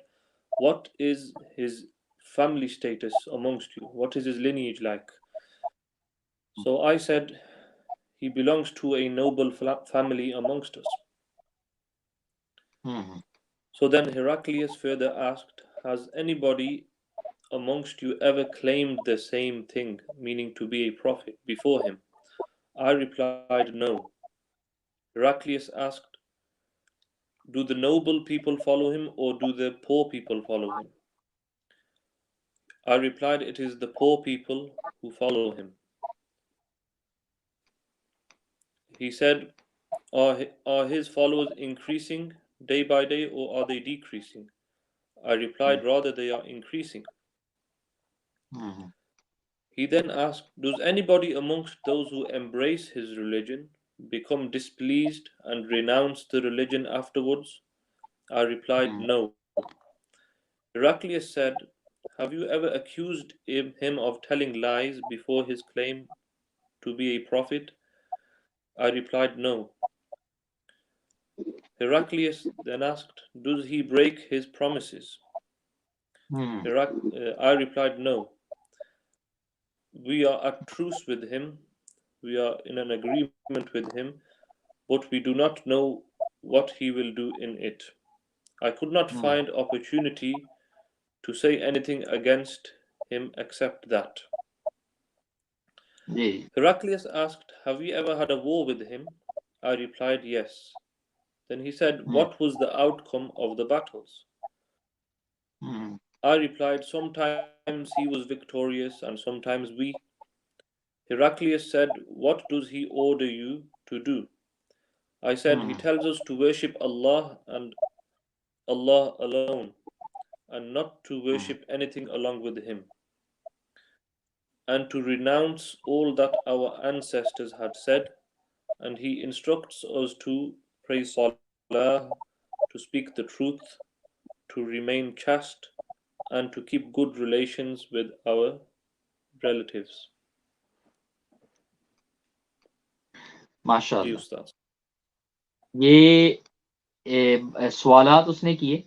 what is his family status amongst you? What is his lineage like? So I said, he belongs to a noble family amongst us. So then Heraclius further asked, has anybody amongst you ever claimed the same thing, meaning to be a prophet, before him? I replied, no. Heraclius asked, do the noble people follow him or do the poor people follow him? I replied, it is the poor people who follow him. He said, are his followers increasing day by day or are they decreasing? I replied, rather they are increasing. He then asked, does anybody amongst those who embrace his religion become displeased and renounce the religion afterwards? I replied, no. Heraclius said, have you ever accused him of telling lies before his claim to be a prophet? I replied, no. Heraclius then asked, does he break his promises? I replied, no. We are at truce with him, we are in an agreement with him, but we do not know what he will do in it. I could not find opportunity to say anything against him except that. G Heraclius asked, have you ever had a war with him? I replied, yes. Then he said, what was the outcome of the battles? I replied, sometimes he was victorious and sometimes we. Heraclius said, what does he order you to do? I said, he tells us to worship Allah and Allah alone, and not to worship anything along with him, and to renounce all that our ancestors had said, and he instructs us to pray salah, to speak the truth, to remain chaste, and to keep good relations with our relatives. ماشاء جی اللہ. استاد. یہ سوالات اس نے کیے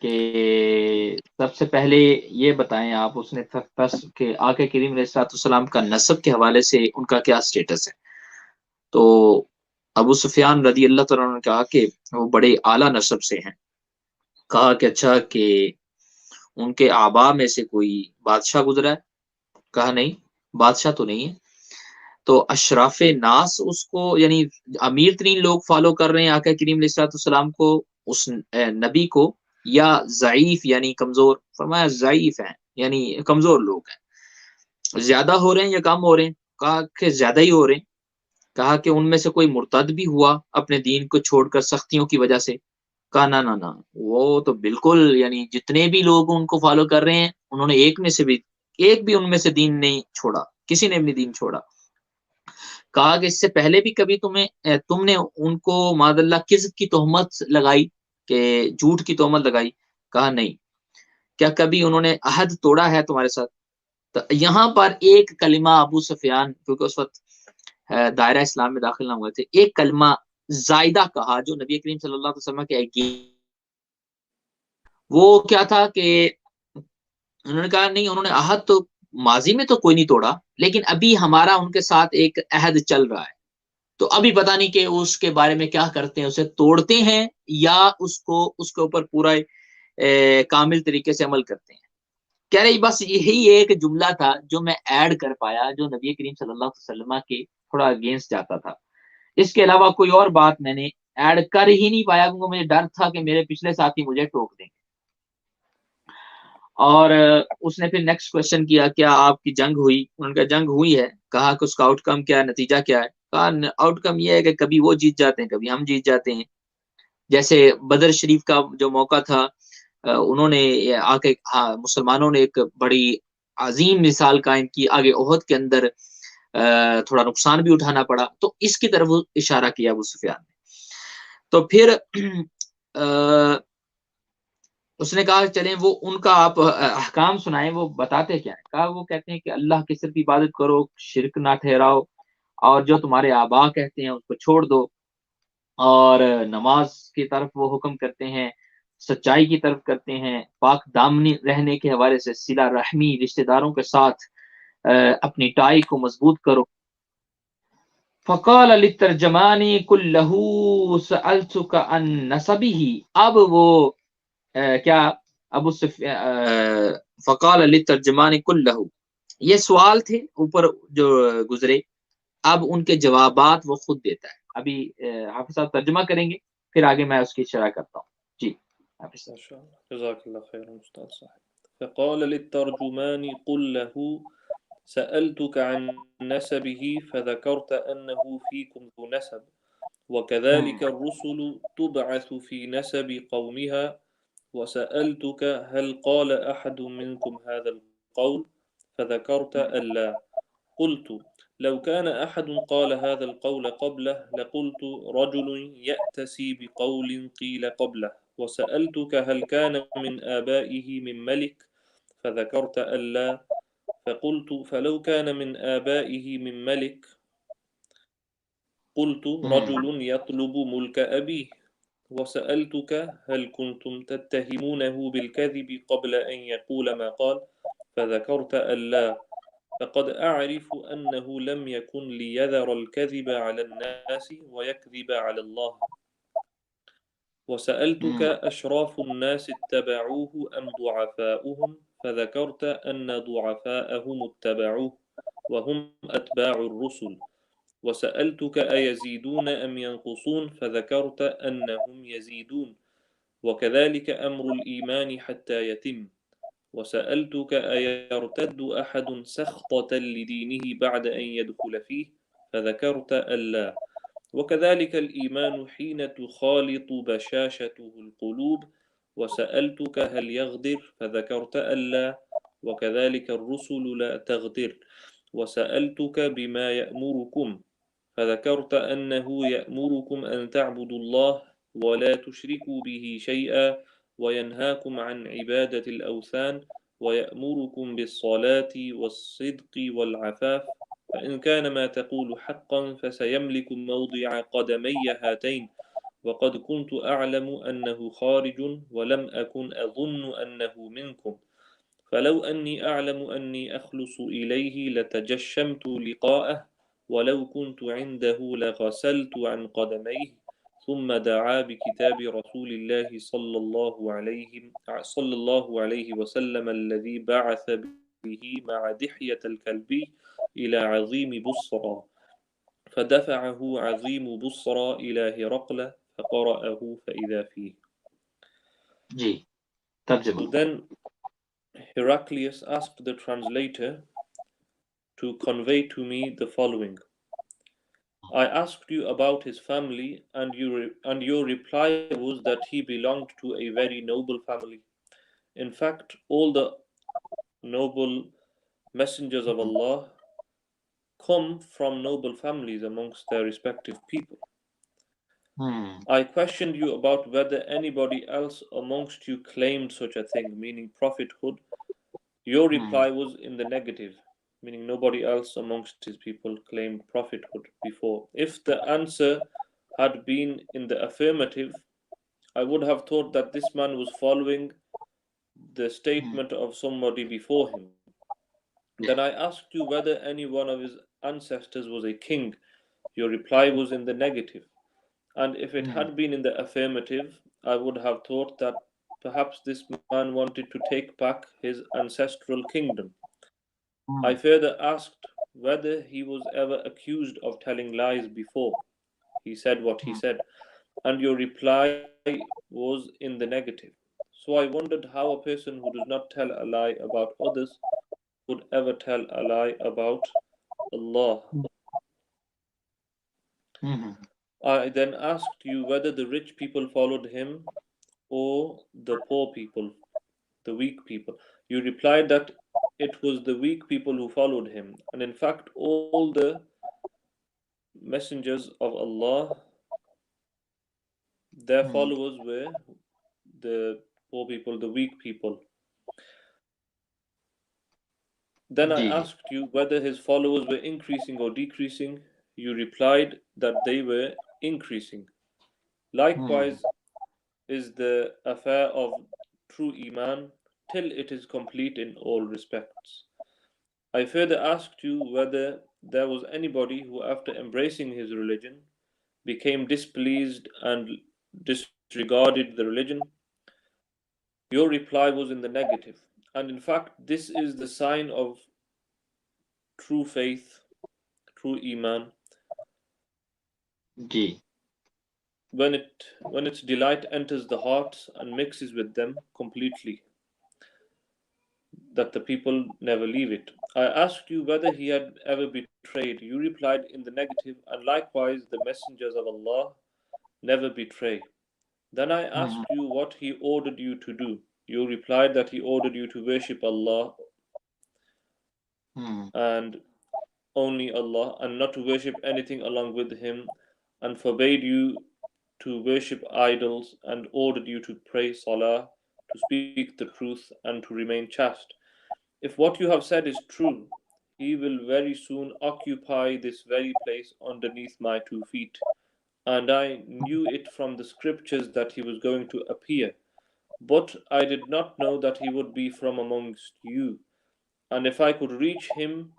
کہ سب سے پہلے یہ بتائیں آپ، اس نے کہ آقا کریم علیہ الصلوۃ والسلام کا نسب کے حوالے سے ان کا کیا سٹیٹس ہے. تو ابو سفیان رضی اللہ تعالیٰ نے کہا کہ وہ بڑے اعلیٰ نسب سے ہیں. کہا کہ اچھا کہ ان کے آبا میں سے کوئی بادشاہ گزرا ہے؟ کہا نہیں، بادشاہ تو نہیں ہے. تو اشراف ناس اس کو، یعنی امیر ترین لوگ فالو کر رہے ہیں آقا کریم علیہ الصلوۃ والسلام کو، اس نبی کو، یا ضعیف یعنی کمزور؟ فرمایا ضعیف ہیں، یعنی کمزور لوگ ہیں. زیادہ ہو رہے ہیں یا کم ہو رہے ہیں؟ کہا کہ زیادہ ہی ہو رہے ہیں. کہا کہ ان میں سے کوئی مرتد بھی ہوا اپنے دین کو چھوڑ کر سختیوں کی وجہ سے؟ کہا نہ، وہ تو بالکل، یعنی جتنے بھی لوگ ان کو فالو کر رہے ہیں انہوں نے ایک بھی ان میں سے دین نہیں چھوڑا، کسی نے بھی دین چھوڑا. کہا کہ اس سے پہلے بھی کبھی تم نے ان کو معاذ اللہ کذب کی تہمت لگائی، کہ جھوٹ کی تہمت لگائی؟ کہا نہیں. کیا کبھی انہوں نے عہد توڑا ہے تمہارے ساتھ؟ تو یہاں پر ایک کلمہ ابو سفیان، کیونکہ اس وقت دائرہ اسلام میں داخل نہ ہوئے تھے، ایک کلمہ زائدہ کہا جو نبی کریم صلی اللہ علیہ وسلم کے وہ کیا تھا کہ انہوں نے کہا نہیں، انہوں نے عہد تو ماضی میں تو کوئی نہیں توڑا، لیکن ابھی ہمارا ان کے ساتھ ایک عہد چل رہا ہے، تو ابھی پتہ نہیں کہ اس کے بارے میں کیا کرتے ہیں، اسے توڑتے ہیں یا اس کے اوپر پورا کامل طریقے سے عمل کرتے ہیں. کہہ رہی بس یہی ایک جملہ تھا جو میں ایڈ کر پایا، جو نبی کریم صلی اللہ علیہ وسلم کے تھوڑا اگینسٹ جاتا تھا. اس کے علاوہ کوئی اور بات میں نے ایڈ کر ہی نہیں پایا، کیونکہ مجھے ڈر تھا کہ میرے پچھلے ساتھی مجھے ٹوک دیں گے. اور اس نے پھر نیکسٹ کوشچن کیا، کیا آپ کی جنگ ہوئی؟ ان کا جنگ ہوئی ہے. کہا کہ اس کا آؤٹ کم کیا ہے، نتیجہ کیا ہے؟ کہا آؤٹ کم یہ ہے کہ کبھی وہ جیت جاتے ہیں، کبھی ہم جیت جاتے ہیں. جیسے بدر شریف کا جو موقع تھا، انہوں نے آ کے مسلمانوں نے ایک بڑی عظیم مثال قائم کی، آگے احد کے اندر تھوڑا نقصان بھی اٹھانا پڑا. تو اس کی طرف اشارہ کیا ابو سفیان نے. تو پھر اس نے کہا چلیں وہ ان کا آپ احکام سنائیں، وہ بتاتے کیا ہے. کہا وہ کہتے ہیں کہ اللہ کی صرف عبادت کرو، شرک نہ ٹھہراؤ، اور جو تمہارے آبا کہتے ہیں اس کو چھوڑ دو، اور نماز کی طرف وہ حکم کرتے ہیں، سچائی کی طرف کرتے ہیں، پاک دامنی رہنے کے حوالے سے صلہ رحمی، رشتہ داروں کے ساتھ اپنی ٹائی کو مضبوط کرو. فقال للترجمانی كله سألتك عن نسبه. اب وہ کیا ابو فقال للترجمانی كله، یہ سوال تھے اوپر جو گزرے، اب ان کے جوابات وہ خود دیتا ہے. ابھی حافظ صاحب ترجمہ کریں گے، پھر آگے میں اس کی شرح کرتا ہوں. جی حافظ صاحب. ما شاء الله جزاك الله خيرا استاذ صاحب. فقال للترجمان قل له سألتك عن نسبه فذكرت أنه فيكم ذو نسب وكذلك الرسل تبعث في نسب قومها وسألتك هل قال أحد منكم هذا القول فذكرت ألا. قلت لو كان أحد قال هذا القول قبله لقلت رجل يأتسي بقول قيل قبله. وسألتك هل كان من آبائه من ملك فذكرت ألا. فقلت فلو كان من آبائه من ملك قلت رجل يطلب ملك أبيه. وسألتك هل كنتم تتهمونه بالكذب قبل أن يقول ما قال فذكرت ألا فقد أعرف أنه لم يكن ليذر الكذب على الناس ويكذب على الله وسألتك أشراف الناس اتبعوه أم ضعفاؤهم فذكرت أن ضعفاءهم اتبعوه وهم أتباع الرسل وسألتك أيزيدون أم ينقصون فذكرت أنهم يزيدون وكذلك أمر الإيمان حتى يتم وسألتك أيرتد أحد سخطة لدينه بعد أن يدخل فيه فذكرت ألا وكذلك الإيمان حين تخالط بشاشته القلوب وسألتك هل يغدر فذكرت ألا وكذلك الرسل لا تغدر وسألتك بما يأمركم فذكرت أنه يأمركم أن تعبدوا الله ولا تشركوا به شيئا وينهاكم عن عبادة الأوثان ويأمركم بالصلاة والصدق والعفاف فإن كان ما تقول حقا فسيملك موضع قدمي هاتين وقد كنت أعلم أنه خارج ولم أكن أظن أنه منكم فلو أني أعلم أني أخلص إليه لتجشمت لقاءه ولو كنت عنده لغسلت عن قدميه ثم دعا بكتاب رسول الله صلى الله عليه وسلم الذي بعث به مع دحية الكلبي إلى عظيم بصرى فدفعه عظيم بصرى إلى هرقل فقرأه فإذا فيه. جی ترجمہ. So then Heraclius asked the translator to convey to me the following. I asked you about his family, and your reply was that he belonged to a very noble family. In fact, all the noble messengers of Allah come from noble families amongst their respective people. I questioned you about whether anybody else amongst you claimed such a thing, meaning prophethood. Your reply was in the negative, meaning nobody else amongst his people claimed prophethood before. If the answer had been in the affirmative, I would have thought that this man was following the statement of somebody before him. Then I asked you whether any one of his ancestors was a king. Your reply was in the negative. And if it had been in the affirmative, I would have thought that perhaps this man wanted to take back his ancestral kingdom. I further asked whether he was ever accused of telling lies before he said what he said, and your reply was in the negative. So I wondered how a person who does not tell a lie about others would ever tell a lie about Allah. I then asked you whether the rich people followed him or the poor people, the weak people. You replied that it was the weak people who followed him, and in fact, all the messengers of Allah, their followers were the poor people, the weak people. Then I asked you whether his followers were increasing or decreasing. You replied that they were increasing. Likewise is the affair of true Iman till it is complete in all respects. I further asked you whether there was anybody who, after embracing his religion, became displeased and disregarded the religion. Your reply was in the negative. And in fact, this is the sign of true faith, true Iman. When its delight enters the hearts and mixes with them completely, that the people never leave it. I asked you whether he had ever betrayed. You replied in the negative, and likewise the messengers of Allah never betray. Then I asked you what he ordered you to do. You replied that he ordered you to worship Allah and only Allah, and not to worship anything along with him, and forbade you to worship idols, and ordered you to pray salah, to speak the truth, and to remain chaste. If what you have said is true, he will very soon occupy this very place underneath my 2 feet, and I knew it from the scriptures that he was going to appear. But I did not know that he would be from amongst you. And if I could reach him,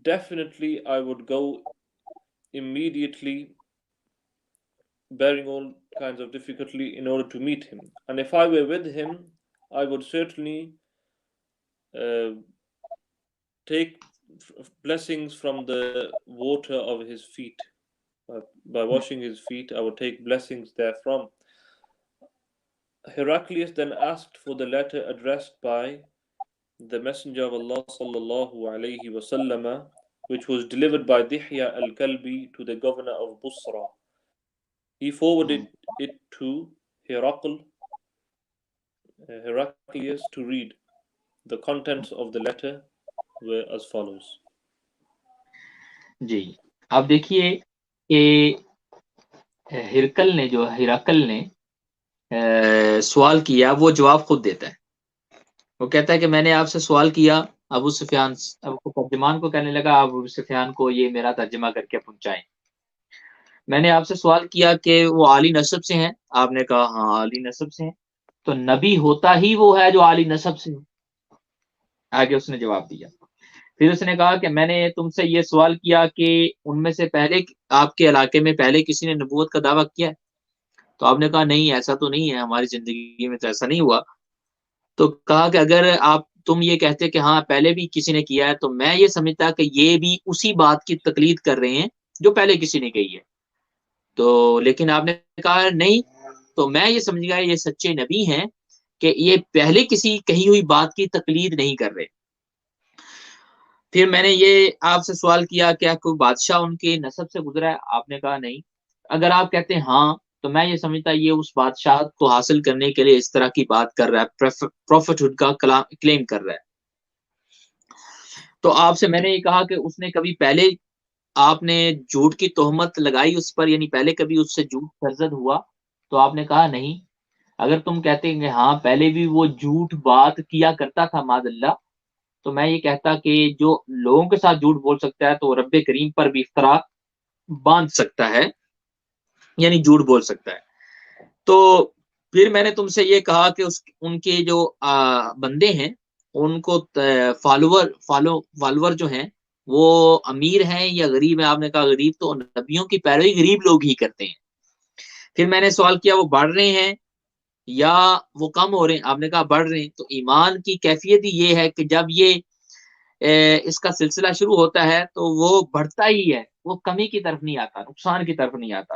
definitely I would go immediately, bearing all kinds of difficulty in order to meet him. And if I were with him, I would certainly uh, take blessings from the water of his feet. By washing his feet, I would take blessings therefrom. Heraclius then asked for the letter addressed by the Messenger of Allah sallallahu alayhi wasallam, which was delivered by Dihya al-Kalbi to the governor of Busra. He forwarded it to Heraclius to read. The contents of the letter were as follows. جی آپ دیکھیے کہ ہرقل نے سوال کیا، وہ جواب خود دیتا ہے. وہ کہتا ہے کہ میں نے آپ سے سوال کیا. ابو سفیان ترجمان کو کہنے لگا ابو سفیان کو یہ میرا ترجمہ کر کے پہنچائیں. میں نے آپ سے سوال کیا کہ وہ عالی نسب سے ہیں. آپ نے کہا ہاں عالی نسب سے ہیں. تو نبی ہوتا ہی وہ ہے جو عالی نسب سے ہے. آگے اس نے جواب دیا. پھر اس نے کہا کہ میں نے تم سے یہ سوال کیا کہ ان میں سے پہلے آپ کے علاقے میں پہلے کسی نے نبوت کا دعویٰ کیا ہے؟ تو آپ نے کہا نہیں ایسا تو نہیں ہے، ہماری زندگی میں تو ایسا نہیں ہوا. تو کہا کہ اگر تم یہ کہتے کہ ہاں پہلے بھی کسی نے کیا ہے تو میں یہ سمجھتا کہ یہ بھی اسی بات کی تقلید کر رہے ہیں جو پہلے کسی نے کہی ہے. تو لیکن آپ نے کہا نہیں، تو میں یہ سمجھ گیا یہ سچے نبی ہیں کہ یہ پہلے کسی کہی ہوئی بات کی تقلید نہیں کر رہے. پھر میں نے یہ آپ سے سوال کیا کیا کوئی بادشاہ ان کے نسب سے گزرا ہے؟ آپ نے کہا نہیں. اگر آپ کہتے ہیں ہاں تو میں یہ سمجھتا یہ اس بادشاہت کو حاصل کرنے کے لیے اس طرح کی بات کر رہا ہے، پروفٹ ہوڈ کا کلیم کر رہا ہے. تو آپ سے میں نے یہ کہا کہ اس نے کبھی پہلے آپ نے جھوٹ کی تہمت لگائی اس پر، یعنی پہلے کبھی اس سے جھوٹ سرزد ہوا؟ تو آپ نے کہا نہیں. اگر تم کہتے ہیں کہ ہاں پہلے بھی وہ جھوٹ بات کیا کرتا تھا معاذ اللہ، تو میں یہ کہتا کہ جو لوگوں کے ساتھ جھوٹ بول سکتا ہے تو رب کریم پر بھی افطرا باندھ سکتا ہے، یعنی جھوٹ بول سکتا ہے. تو پھر میں نے تم سے یہ کہا کہ ان کے جو بندے ہیں ان کو فالوور جو ہیں وہ امیر ہیں یا غریب ہیں؟ آپ نے کہا غریب. تو نبیوں کی پیروی غریب لوگ ہی کرتے ہیں. پھر میں نے سوال کیا وہ بڑھ رہے ہیں یا وہ کم ہو رہے ہیں؟ آپ نے کہا بڑھ رہے ہیں. تو ایمان کی کیفیت ہی یہ ہے کہ جب یہ اس کا سلسلہ شروع ہوتا ہے تو وہ بڑھتا ہی ہے، وہ کمی کی طرف نہیں آتا، نقصان کی طرف نہیں آتا.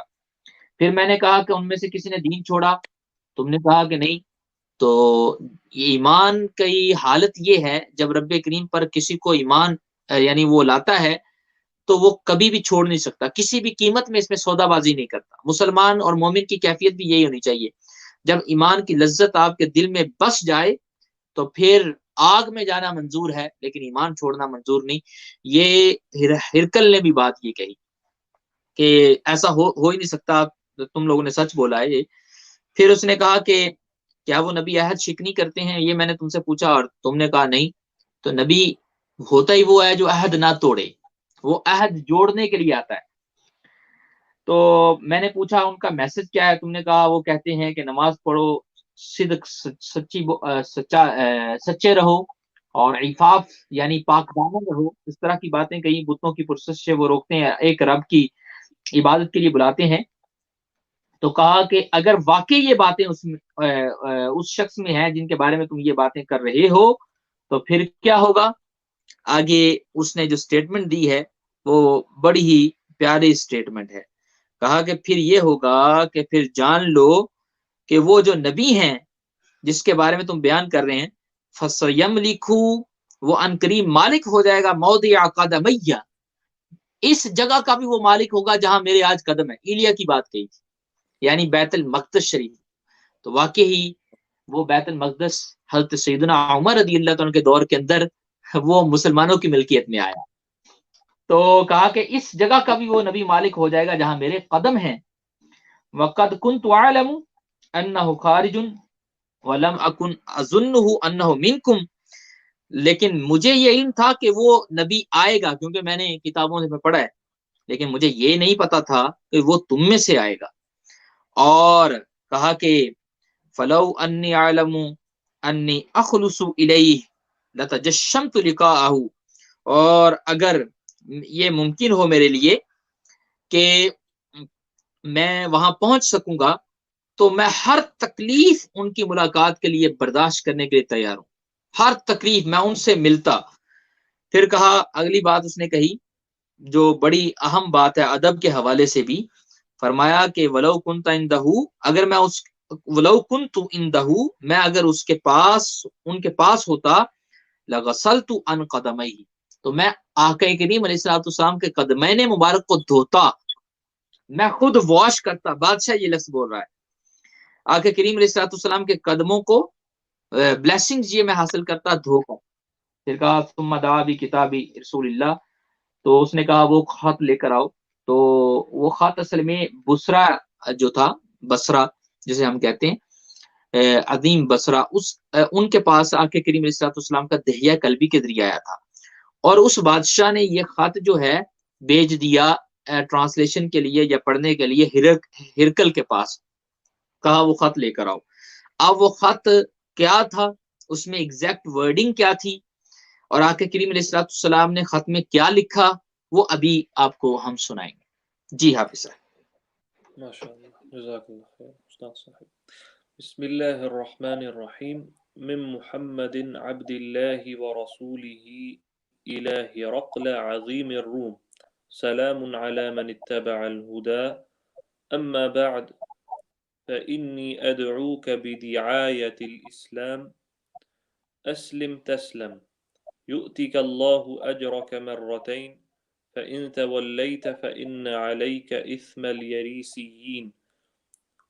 پھر میں نے کہا کہ ان میں سے کسی نے دین چھوڑا؟ تم نے کہا کہ نہیں. تو ایمان کی حالت یہ ہے جب رب کریم پر کسی کو ایمان یعنی وہ لاتا ہے تو وہ کبھی بھی چھوڑ نہیں سکتا، کسی بھی قیمت میں اس میں سودا بازی نہیں کرتا. مسلمان اور مومن کی کیفیت بھی یہی ہونی چاہیے. جب ایمان کی لذت آپ کے دل میں بس جائے تو پھر آگ میں جانا منظور ہے لیکن ایمان چھوڑنا منظور نہیں. یہ ہرقل نے بھی بات یہ کہی کہ ایسا ہو ہی نہیں سکتا، تم لوگوں نے سچ بولا ہے. پھر اس نے کہا کہ کیا وہ نبی عہد شکنی کرتے ہیں؟ یہ میں نے تم سے پوچھا اور تم نے کہا نہیں. تو نبی ہوتا ہی وہ ہے جو عہد نہ توڑے، وہ عہد جوڑنے کے لیے آتا ہے. تو میں نے پوچھا ان کا میسج کیا ہے؟ تم نے کہا وہ کہتے ہیں کہ نماز پڑھو، صدق سچے رہو، اور عفاف یعنی پاک دامن رہو. اس طرح کی باتیں کئی بتوں کی پرستش سے وہ روکتے ہیں، ایک رب کی عبادت کے لیے بلاتے ہیں. تو کہا کہ اگر واقعی یہ باتیں اس شخص میں ہیں جن کے بارے میں تم یہ باتیں کر رہے ہو تو پھر کیا ہوگا؟ آگے اس نے جو سٹیٹمنٹ دی ہے وہ بڑی ہی پیاری سٹیٹمنٹ ہے. کہا کہ پھر یہ ہوگا کہ پھر جان لو کہ وہ جو نبی ہیں جس کے بارے میں تم بیان کر رہے ہیں فَسَيَمْلِكُ وہ عنقریب مالک ہو جائے گا موضع قدمیہ، اس جگہ کا بھی وہ مالک ہوگا جہاں میرے آج قدم ہے. ایلیا کی بات کہی تھی، یعنی بیت المقدس شریف. تو واقعی وہ بیت المقدس حضرت سیدنا عمر رضی اللہ عنہ کے دور کے اندر وہ مسلمانوں کی ملکیت میں آیا. تو کہا کہ اس جگہ کا بھی وہ نبی مالک ہو جائے گا جہاں میرے قدم ہیں. وَقَدْ كُنْتُ أَعْلَمُ أَنَّهُ خَارِجٌ وَلَمْ أَكُنْ أَظُنُّهُ أَنَّهُ مِنْكُمْ. لیکن مجھے یہ علم تھا کہ وہ نبی آئے گا، کیونکہ میں نے کتابوں میں پڑھا ہے لیکن مجھے یہ نہیں پتا تھا کہ وہ تم میں سے آئے گا. اور کہا کہ فلو انی اعلم انی اخلص الیہ لتجشمت لقاءہ، اور اگر یہ ممکن ہو میرے لیے کہ میں وہاں پہنچ سکوں گا تو میں ہر تکلیف ان کی ملاقات کے لیے برداشت کرنے کے لیے تیار ہوں، ہر تکلیف میں ان سے ملتا. پھر کہا اگلی بات اس نے کہی جو بڑی اہم بات ہے ادب کے حوالے سے بھی، فرمایا کہ ولو کنت عندہ، اگر میں اس ولو کنت عندہ، میں اگر اس کے پاس ان کے پاس ہوتا، لغسلت عن قدمیہ، تو میں آقا کریم علیہ الصلوۃ والسلام کے قدمین مبارک کو دھوتا، میں خود واش کرتا. بادشاہ یہ لفظ بول رہا ہے، آقا کریم علیہ الصلوۃ والسلام کے قدموں کو بلیسنگز یہ میں حاصل کرتا دھو کر. پھر کہا ثم دعا بکتاب رسول اللہ، تو اس نے کہا وہ خط لے کر آؤ. تو وہ خط اصل میں بسرا جو تھا، بسرا جسے ہم کہتے ہیں عظیم بسرا، ان کے پاس آقا کریم علیہ الصلوۃ والسلام کا دہیہ قلبی کے ذریعے آیا تھا، اور اس بادشاہ نے یہ خط جو ہے بھیج دیا ٹرانسلیشن کے لیے یا پڑھنے کے لیے ہرکل کے پاس. کہا وہ خط لے کر آؤ. اب وہ خط کیا تھا، اس میں ایگزیکٹ ورڈنگ کیا تھی، اور آقا کریم علیہ الصلوۃ والسلام نے خط میں کیا لکھا، وہ ابھی آپ کو ہم سنائیں گے. جی حافظ صاحب. ماشاء اللہ، جزاک اللہ خیر استاد صاحب. بسم اللہ الرحمن الرحیم. من محمد عبد اللہ ورسولہ الى هرقل عظیم الروم سلام على من اتبع الهدى اما بعد فإني أدعوك بدعاية الإسلام أسلم تسلم يؤتك الله أجرك مرتين فإن توليت فإن عليك إثم اليريسيين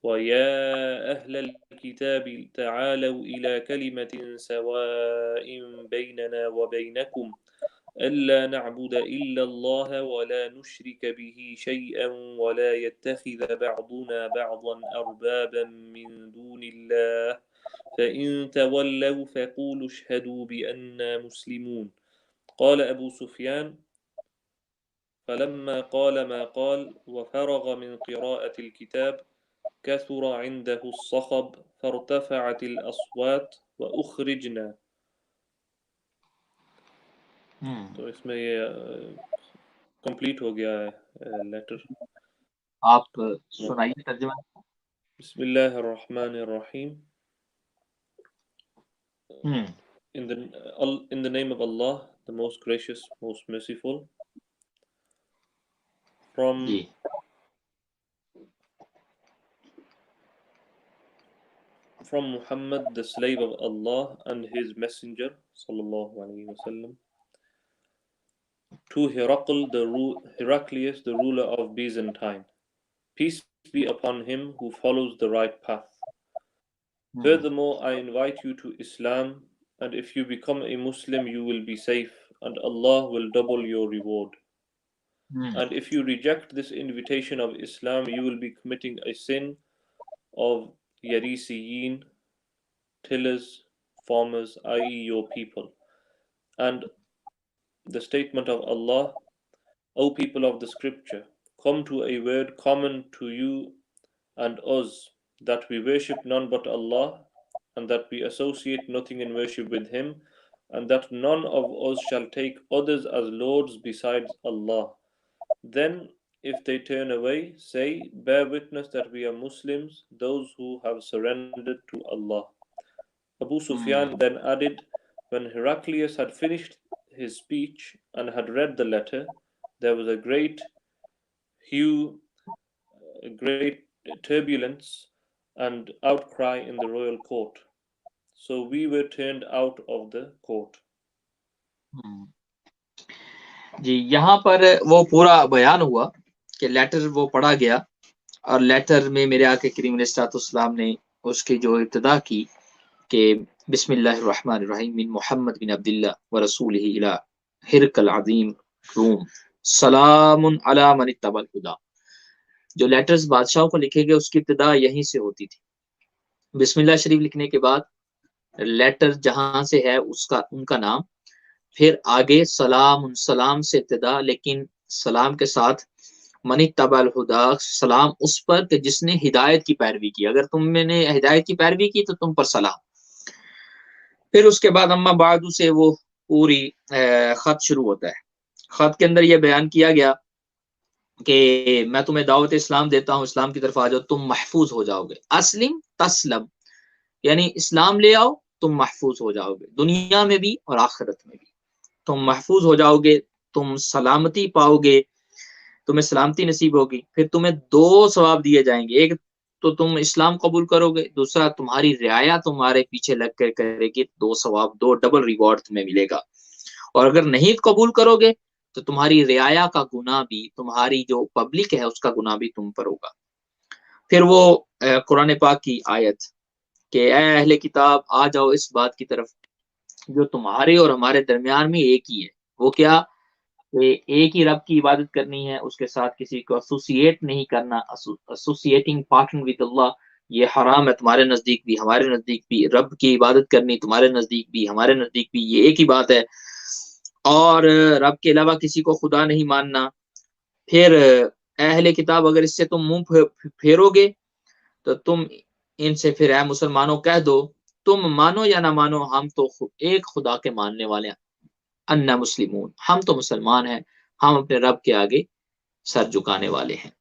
ويا أهل الكتاب تعالوا إلى كلمة سواء بيننا وبينكم ألا نعبد إلا الله ولا نشرك به شيئا ولا يتخذ بعضنا بعضا أربابا من دون الله فإن تولوا فقولوا اشهدوا بأننا مسلمون. قال أبو سفيان فلما قال ما قال وفرغ من قراءة الكتاب كثر عنده الصخب فارتفعت الأصوات وأخرجنا. تو اس میں یہ کمپلیٹ ہو گیا ہے لیٹر. آپ سنائیے ترجمہ. بسم اللہ الرحمن الرحیم. In the name of Allah, the most gracious, most merciful. From Muhammad, the slave of Allah and his messenger, sallallahu alaihi wasallam, to Heraclius, the ruler of Byzantine. Peace be upon him who follows the right path. Furthermore, I invite you to Islam, and if you become a Muslim, you will be safe, and Allah will double your reward. And if you reject this invitation of Islam, you will be committing a sin of Yarisiyin, tillers, farmers, i.e. your people. And the statement of Allah, O people of the scripture, come to a word common to you and us, that we worship none but Allah, and that we associate nothing in worship with Him, and that none of us shall take others as lords besides Allah. Then, if they turn away, say, bear witness that we are Muslims, those who have surrendered to Allah. Abu Sufyan then added, when Heraclius had finished his speech and had read the letter, there was a great turbulence and outcry in the royal court. So we were turned out of the court. جی یہاں پر وہ پورا بیان ہوا کہ لیٹر وہ پڑھا گیا، اور لیٹر میں میرے آقا کریم علیہ الصلوۃ والسلام نے اس کی جو ابتدا کی کہ بسم اللہ الرحمن الرحیم من محمد بن عبداللہ ورسولہ الی ہرقل عظیم روم سلام علی من اتبع الہدی. جو لیٹرز بادشاہوں کو لکھے گئے اس کی ابتدا یہیں سے ہوتی تھی. بسم اللہ شریف لکھنے کے بعد لیٹر جہاں سے ہے ان کا نام، پھر آگے سلام سے ابتدا، لیکن سلام کے ساتھ من اتبع الہدی، سلام اس پر کہ جس نے ہدایت کی پیروی کی. اگر تم نے ہدایت کی پیروی کی تو تم پر سلام. پھر اس کے بعد اما بعد سے وہ پوری خط شروع ہوتا ہے. خط کے اندر یہ بیان کیا گیا کہ میں تمہیں دعوت اسلام دیتا ہوں، اسلام کی طرف آ جاؤ، تم محفوظ ہو جاؤ گے. اسلم تسلم، یعنی اسلام لے آؤ تم محفوظ ہو جاؤ گے، دنیا میں بھی اور آخرت میں بھی تم محفوظ ہو جاؤ گے، تم سلامتی پاؤ گے، تمہیں سلامتی نصیب ہوگی. پھر تمہیں 2 ثواب دیے جائیں گے، ایک تو تم اسلام قبول کرو گے، دوسرا تمہاری رعایا تمہارے پیچھے لگ کر کرے گی، 2 ثواب، 2 ڈبل ریوارڈ تمہیں ملے گا. اور اگر نہیں قبول کرو گے تو تمہاری رعایا کا گناہ بھی، تمہاری جو پبلک ہے اس کا گناہ بھی تم پر ہوگا. پھر وہ قرآن پاک کی آیت کہ اے اہل کتاب آ جاؤ اس بات کی طرف جو تمہارے اور ہمارے درمیان میں ایک ہی ہے. وہ کیا؟ کہ ایک ہی رب کی عبادت کرنی ہے، اس کے ساتھ کسی کو ایسوسیٹ نہیں کرنا. ایسوسیٹنگ پارٹنر ود اللہ یہ حرام ہے تمہارے نزدیک بھی ہمارے نزدیک بھی. رب کی عبادت کرنی تمہارے نزدیک بھی ہمارے نزدیک بھی یہ ایک ہی بات ہے. اور رب کے علاوہ کسی کو خدا نہیں ماننا. پھر اہل کتاب اگر اس سے تم منہ پھیرو گے تو تم ان سے پھر اے مسلمانوں کہہ دو تم مانو یا نہ مانو ہم تو ایک خدا کے ماننے والے ہیں، انا مسلمون، ہم تو مسلمان ہیں، ہم اپنے رب کے آگے سر جھکانے والے ہیں.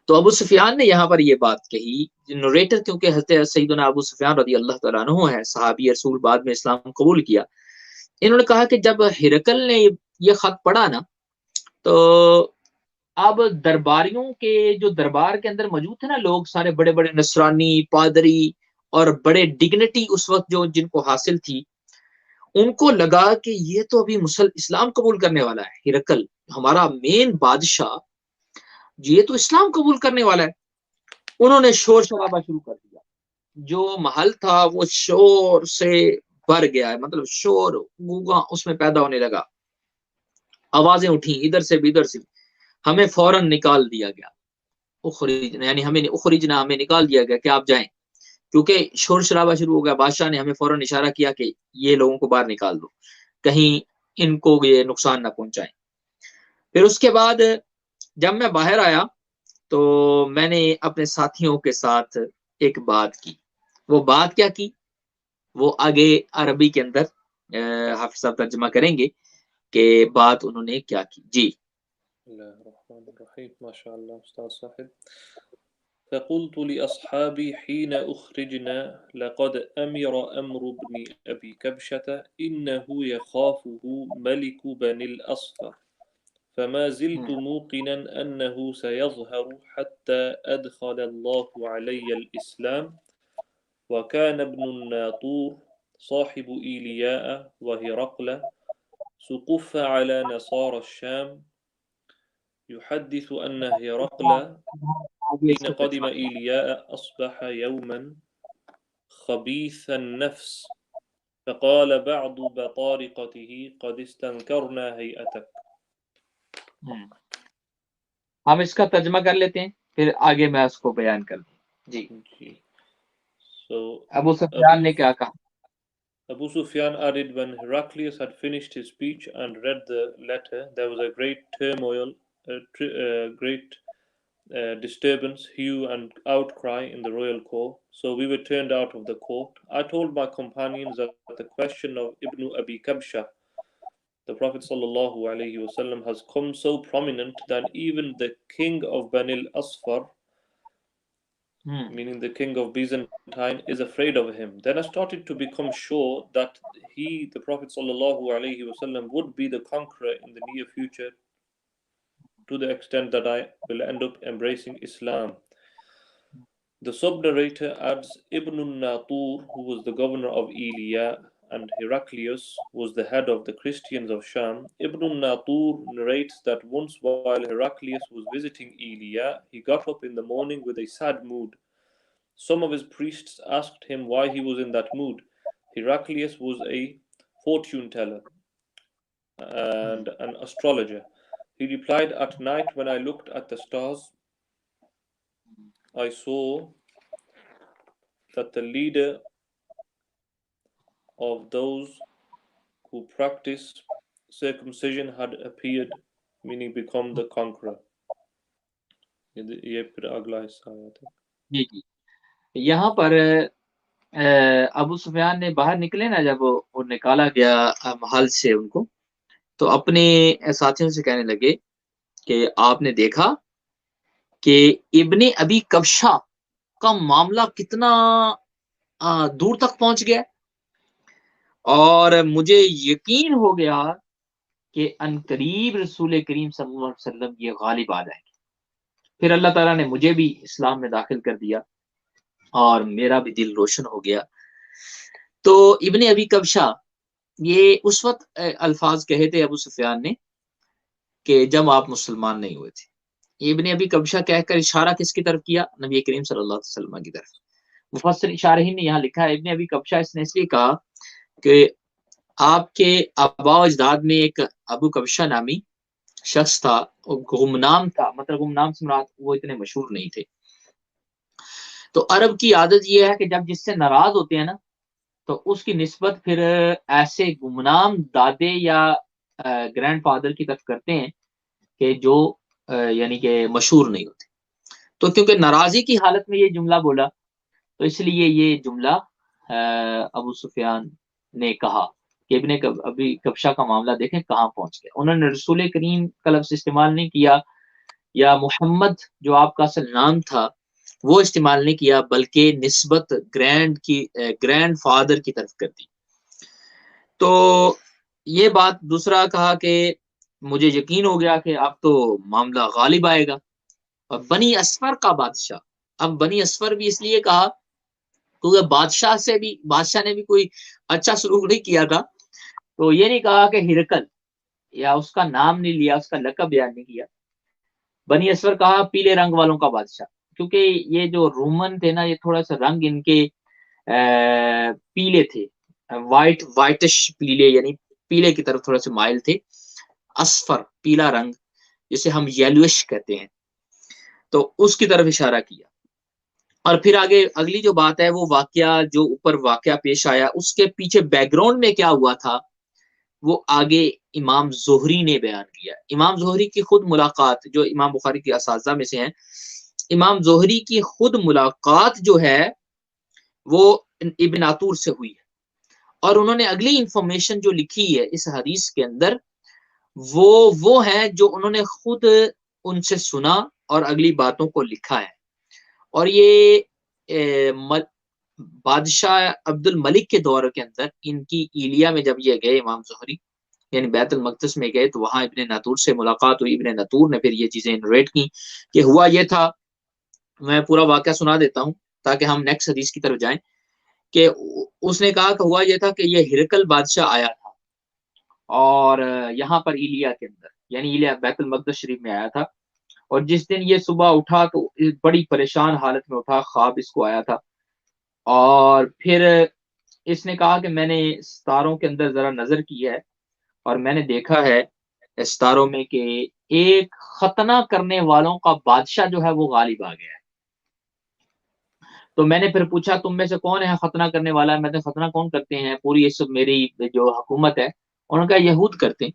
تو ابو سفیان نے یہاں پر یہ بات کہی. نوریٹر کیونکہ حضرت سیدنا ابو سفیان رضی اللہ تعالیٰ عنہ ہے، صحابی رسول، بعد میں اسلام قبول کیا. انہوں نے کہا کہ جب ہرقل نے یہ خط پڑھا نا تو اب درباریوں کے جو دربار کے اندر موجود تھے نا لوگ سارے، بڑے بڑے نصرانی، پادری اور بڑے ڈگنیٹی اس وقت جو جن کو حاصل تھی، ان کو لگا کہ یہ تو ابھی اسلام قبول کرنے والا ہے، ہرقل ہمارا مین بادشاہ یہ تو اسلام قبول کرنے والا ہے. انہوں نے شور شرابہ شروع کر دیا. جو محل تھا وہ شور سے بھر گیا ہے، مطلب شور گوگا اس میں پیدا ہونے لگا، آوازیں اٹھیں ادھر سے بھی ادھر سے. ہمیں فوراً نکال دیا گیا، یعنی ہمیں اخرجنا، ہمیں نکال دیا گیا کہ آپ جائیں، کیونکہ شور شرابہ شروع ہو گیا. بادشاہ نے ہمیں فوراً اشارہ کیا کہ یہ لوگوں کو باہر نکال دو، کہیں ان کو یہ نقصان نہ پہنچائیں. پھر اس کے بعد جب میں باہر آیا تو میں نے اپنے ساتھیوں کے ساتھ ایک بات کی. وہ بات کیا کی وہ آگے عربی کے اندر حافظ صاحب ترجمہ کریں گے کہ بات انہوں نے کیا کی. جی اللہ الرحمن الرحیم، ماشاء اللہ استاد صاحب. فقلت لأصحابي حين أخرجنا لقد أمر بن أبي كبشة إنه يخافه ملك بني الأصفر، فما زلت موقنا أنه سيظهر حتى أدخل الله علي الإسلام. وكان ابن الناطور صاحب إيلياء وهرقل سقف على نصارى الشام يحدث أن هرقل حين قدم إيلياء أصبح يوما خبيث النفس، فقال بعض بطارقته قد استنكرنا هيئتك. ہم اس کا ترجمہ کر لیتے ہیں پھر آگے میں اس کو بیان کر دوں. جی So ابو سفیان نے کیا کہا؟ Abu Sufyan added, when Heraclius had finished his speech and read the letter, there was a great turmoil, great disturbance, hue and outcry in the royal court. So we were turned out of the court. I told my companions that the question of Ibn Abi Kabsha, the Prophet ﷺ, has come so prominent that even the king of Bani al-Asfar, meaning the king of Byzantine, is afraid of him. Then I started to become sure that he, the Prophet ﷺ, would be the conqueror in the near future, to the extent that I will end up embracing Islam. The sub-narrator adds, Ibn al-Natur, who was the governor of Iliya, and Heraclius was the head of the Christians of Sham. Ibn al-Natur narrates that once while Heraclius was visiting Iliya, he got up in the morning with a sad mood. Some of his priests asked him why he was in that mood. Heraclius was a fortune teller and an astrologer. He replied, at night when I looked at the stars, I saw that the leader of those who practice circumcision had appeared meaning become the conqueror. یہ پھر اگلا حصہ آیا تھا. جی جی. یہاں پر ابو سفیان نے باہر نکلے نا، جب وہ نکالا گیا محل سے ان کو، تو اپنے ساتھیوں سے کہنے لگے کہ آپ نے دیکھا کہ ابن ابی کبشہ کا معاملہ کتنا دور تک پہنچ گیا، اور مجھے یقین ہو گیا کہ عنقریب رسول کریم صلی اللہ علیہ وسلم یہ غالب آ جائیں گے. پھر اللہ تعالیٰ نے مجھے بھی اسلام میں داخل کر دیا اور میرا بھی دل روشن ہو گیا. تو ابن ابی کبشہ یہ اس وقت الفاظ کہے تھے ابو سفیان نے کہ جب آپ مسلمان نہیں ہوئے تھے. ابن ابی کبشہ کہہ کر اشارہ کس کی طرف کیا؟ نبی کریم صلی اللہ علیہ وسلم کی طرف. مفسر شارحین نے یہاں لکھا ہے ابن ابی کبشہ اس نے اس لیے کہا کہ آپ کے آباء و اجداد میں ایک ابو کبشہ نامی شخص تھا، گمنام تھا. مطلب گمنام سے مراد وہ اتنے مشہور نہیں تھے. تو عرب کی عادت یہ ہے کہ جب جس سے ناراض ہوتے ہیں نا، تو اس کی نسبت پھر ایسے گمنام دادے یا گرینڈ فادر کی طرف کرتے ہیں کہ جو یعنی کہ مشہور نہیں ہوتے. تو کیونکہ ناراضی کی حالت میں یہ جملہ بولا، تو اس لیے یہ جملہ ابو سفیان نے کہا کہ ابن ابی کبشہ کا معاملہ دیکھیں کہاں پہنچ گیا. انہوں نے رسول کریم کا لفظ استعمال نہیں کیا یا محمد جو آپ کا اصل نام تھا وہ استعمال نہیں کیا، بلکہ نسبت گرینڈ فادر کی طرف کر دی. تو یہ بات. دوسرا کہا کہ مجھے یقین ہو گیا کہ اب تو معاملہ غالب آئے گا. اور بنی اسفر کا بادشاہ، اب بنی اسفر بھی اس لیے کہا کیونکہ بادشاہ نے بھی کوئی اچھا سلوک نہیں کیا تھا. تو یہ نہیں کہا کہ ہرکل، یا اس کا نام نہیں لیا، اس کا لقب بیان نہیں کیا. بنی اسفر کہا پیلے رنگ والوں کا بادشاہ، کیونکہ یہ جو رومن تھے نا، یہ تھوڑا سا رنگ ان کے پیلے تھے، وائٹش پیلے، یعنی پیلے کی طرف تھوڑا سے مائل تھے. اسفر پیلا رنگ جسے ہم یلوش کہتے ہیں، تو اس کی طرف اشارہ کیا. اور پھر آگے اگلی جو بات ہے وہ واقعہ جو اوپر واقعہ پیش آیا اس کے پیچھے بیک گراؤنڈ میں کیا ہوا تھا وہ آگے امام زہری نے بیان کیا. امام زہری کی خود ملاقات، جو امام بخاری کے اساتذہ میں سے ہیں، امام زہری کی خود ملاقات جو ہے وہ ابن عطور سے ہوئی ہے، اور انہوں نے اگلی انفارمیشن جو لکھی ہے اس حدیث کے اندر وہ ہے جو انہوں نے خود ان سے سنا اور اگلی باتوں کو لکھا ہے. اور یہ بادشاہ عبد الملک کے دور کے اندر ان کی ایلیا میں جب یہ گئے امام زہری، یعنی بیت المقدس میں گئے، تو وہاں ابن نطور سے ملاقات ہوئی. ابن نطور نے پھر یہ چیزیں نریٹ کی کہ ہوا یہ تھا. میں پورا واقعہ سنا دیتا ہوں تاکہ ہم نیکسٹ حدیث کی طرف جائیں. کہ اس نے کہا کہ ہوا یہ تھا کہ یہ ہرکل بادشاہ آیا تھا اور یہاں پر ایلیا کے اندر، یعنی ایلیا بیت المقدس شریف میں آیا تھا. اور جس دن یہ صبح اٹھا تو بڑی پریشان حالت میں اٹھا، خواب اس کو آیا تھا. اور پھر اس نے کہا کہ میں نے ستاروں کے اندر ذرا نظر کی ہے اور میں نے دیکھا ہے ستاروں میں کہ ایک ختنہ کرنے والوں کا بادشاہ جو ہے وہ غالب آ گیا ہے. تو میں نے پھر پوچھا تم میں سے کون ہے ختنہ کرنے والا؟ میں نے ختنہ کون کرتے ہیں پوری یہ سب میری جو حکومت ہے؟ انہوں نے کہا یہود کرتے ہیں.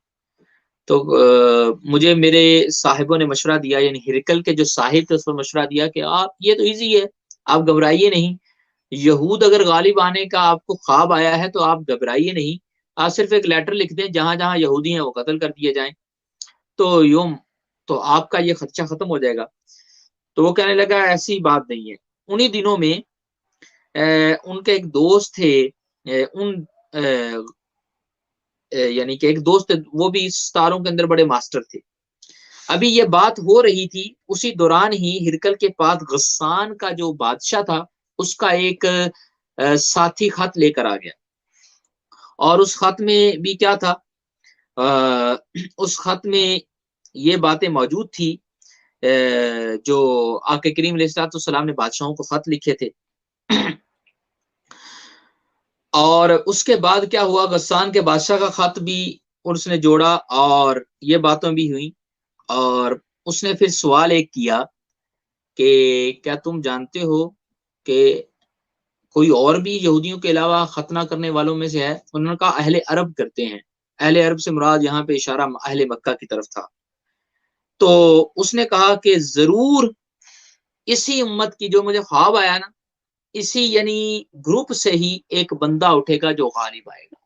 تو مجھے میرے صاحبوں نے مشورہ دیا، یعنی ہرکل کے جو صاحب تھے اس پر مشورہ دیا کہ آپ یہ تو ایزی ہے، آپ گھبرائیے نہیں. یہود اگر غالب آنے کا آپ کو خواب آیا ہے تو آپ گھبرائیے نہیں، آپ صرف ایک لیٹر لکھ دیں جہاں جہاں یہودی ہیں وہ قتل کر دیے جائیں، تو آپ کا یہ خدشہ ختم ہو جائے گا. تو وہ کہنے لگا ایسی بات نہیں ہے. انہی دنوں میں ان کے ایک دوست تھے، یعنی کہ ایک دوست وہ بھی ستاروں کے اندر بڑے ماسٹر تھے. ابھی یہ بات ہو رہی تھی، اسی دوران ہی ہرکل کے پاس غسان کا جو بادشاہ تھا اس کا ایک ساتھی خط لے کر آ گیا. اور اس خط میں بھی کیا تھا؟ اس خط میں یہ باتیں موجود تھی جو آقا کریم علیہ السلام نے بادشاہوں کو خط لکھے تھے. اور اس کے بعد کیا ہوا؟ غسان کے بادشاہ کا خط بھی اس نے جوڑا اور یہ باتیں بھی ہوئی. اور اس نے پھر سوال ایک کیا کہ کیا تم جانتے ہو کہ کوئی اور بھی یہودیوں کے علاوہ ختنہ کرنے والوں میں سے ہے؟ انہوں نے کہا اہل عرب کرتے ہیں. اہل عرب سے مراد یہاں پہ اشارہ اہل مکہ کی طرف تھا. تو اس نے کہا کہ ضرور اسی امت کی جو مجھے خواب آیا نا، اسی یعنی گروپ سے ہی ایک بندہ اٹھے گا جو غالب آئے گا.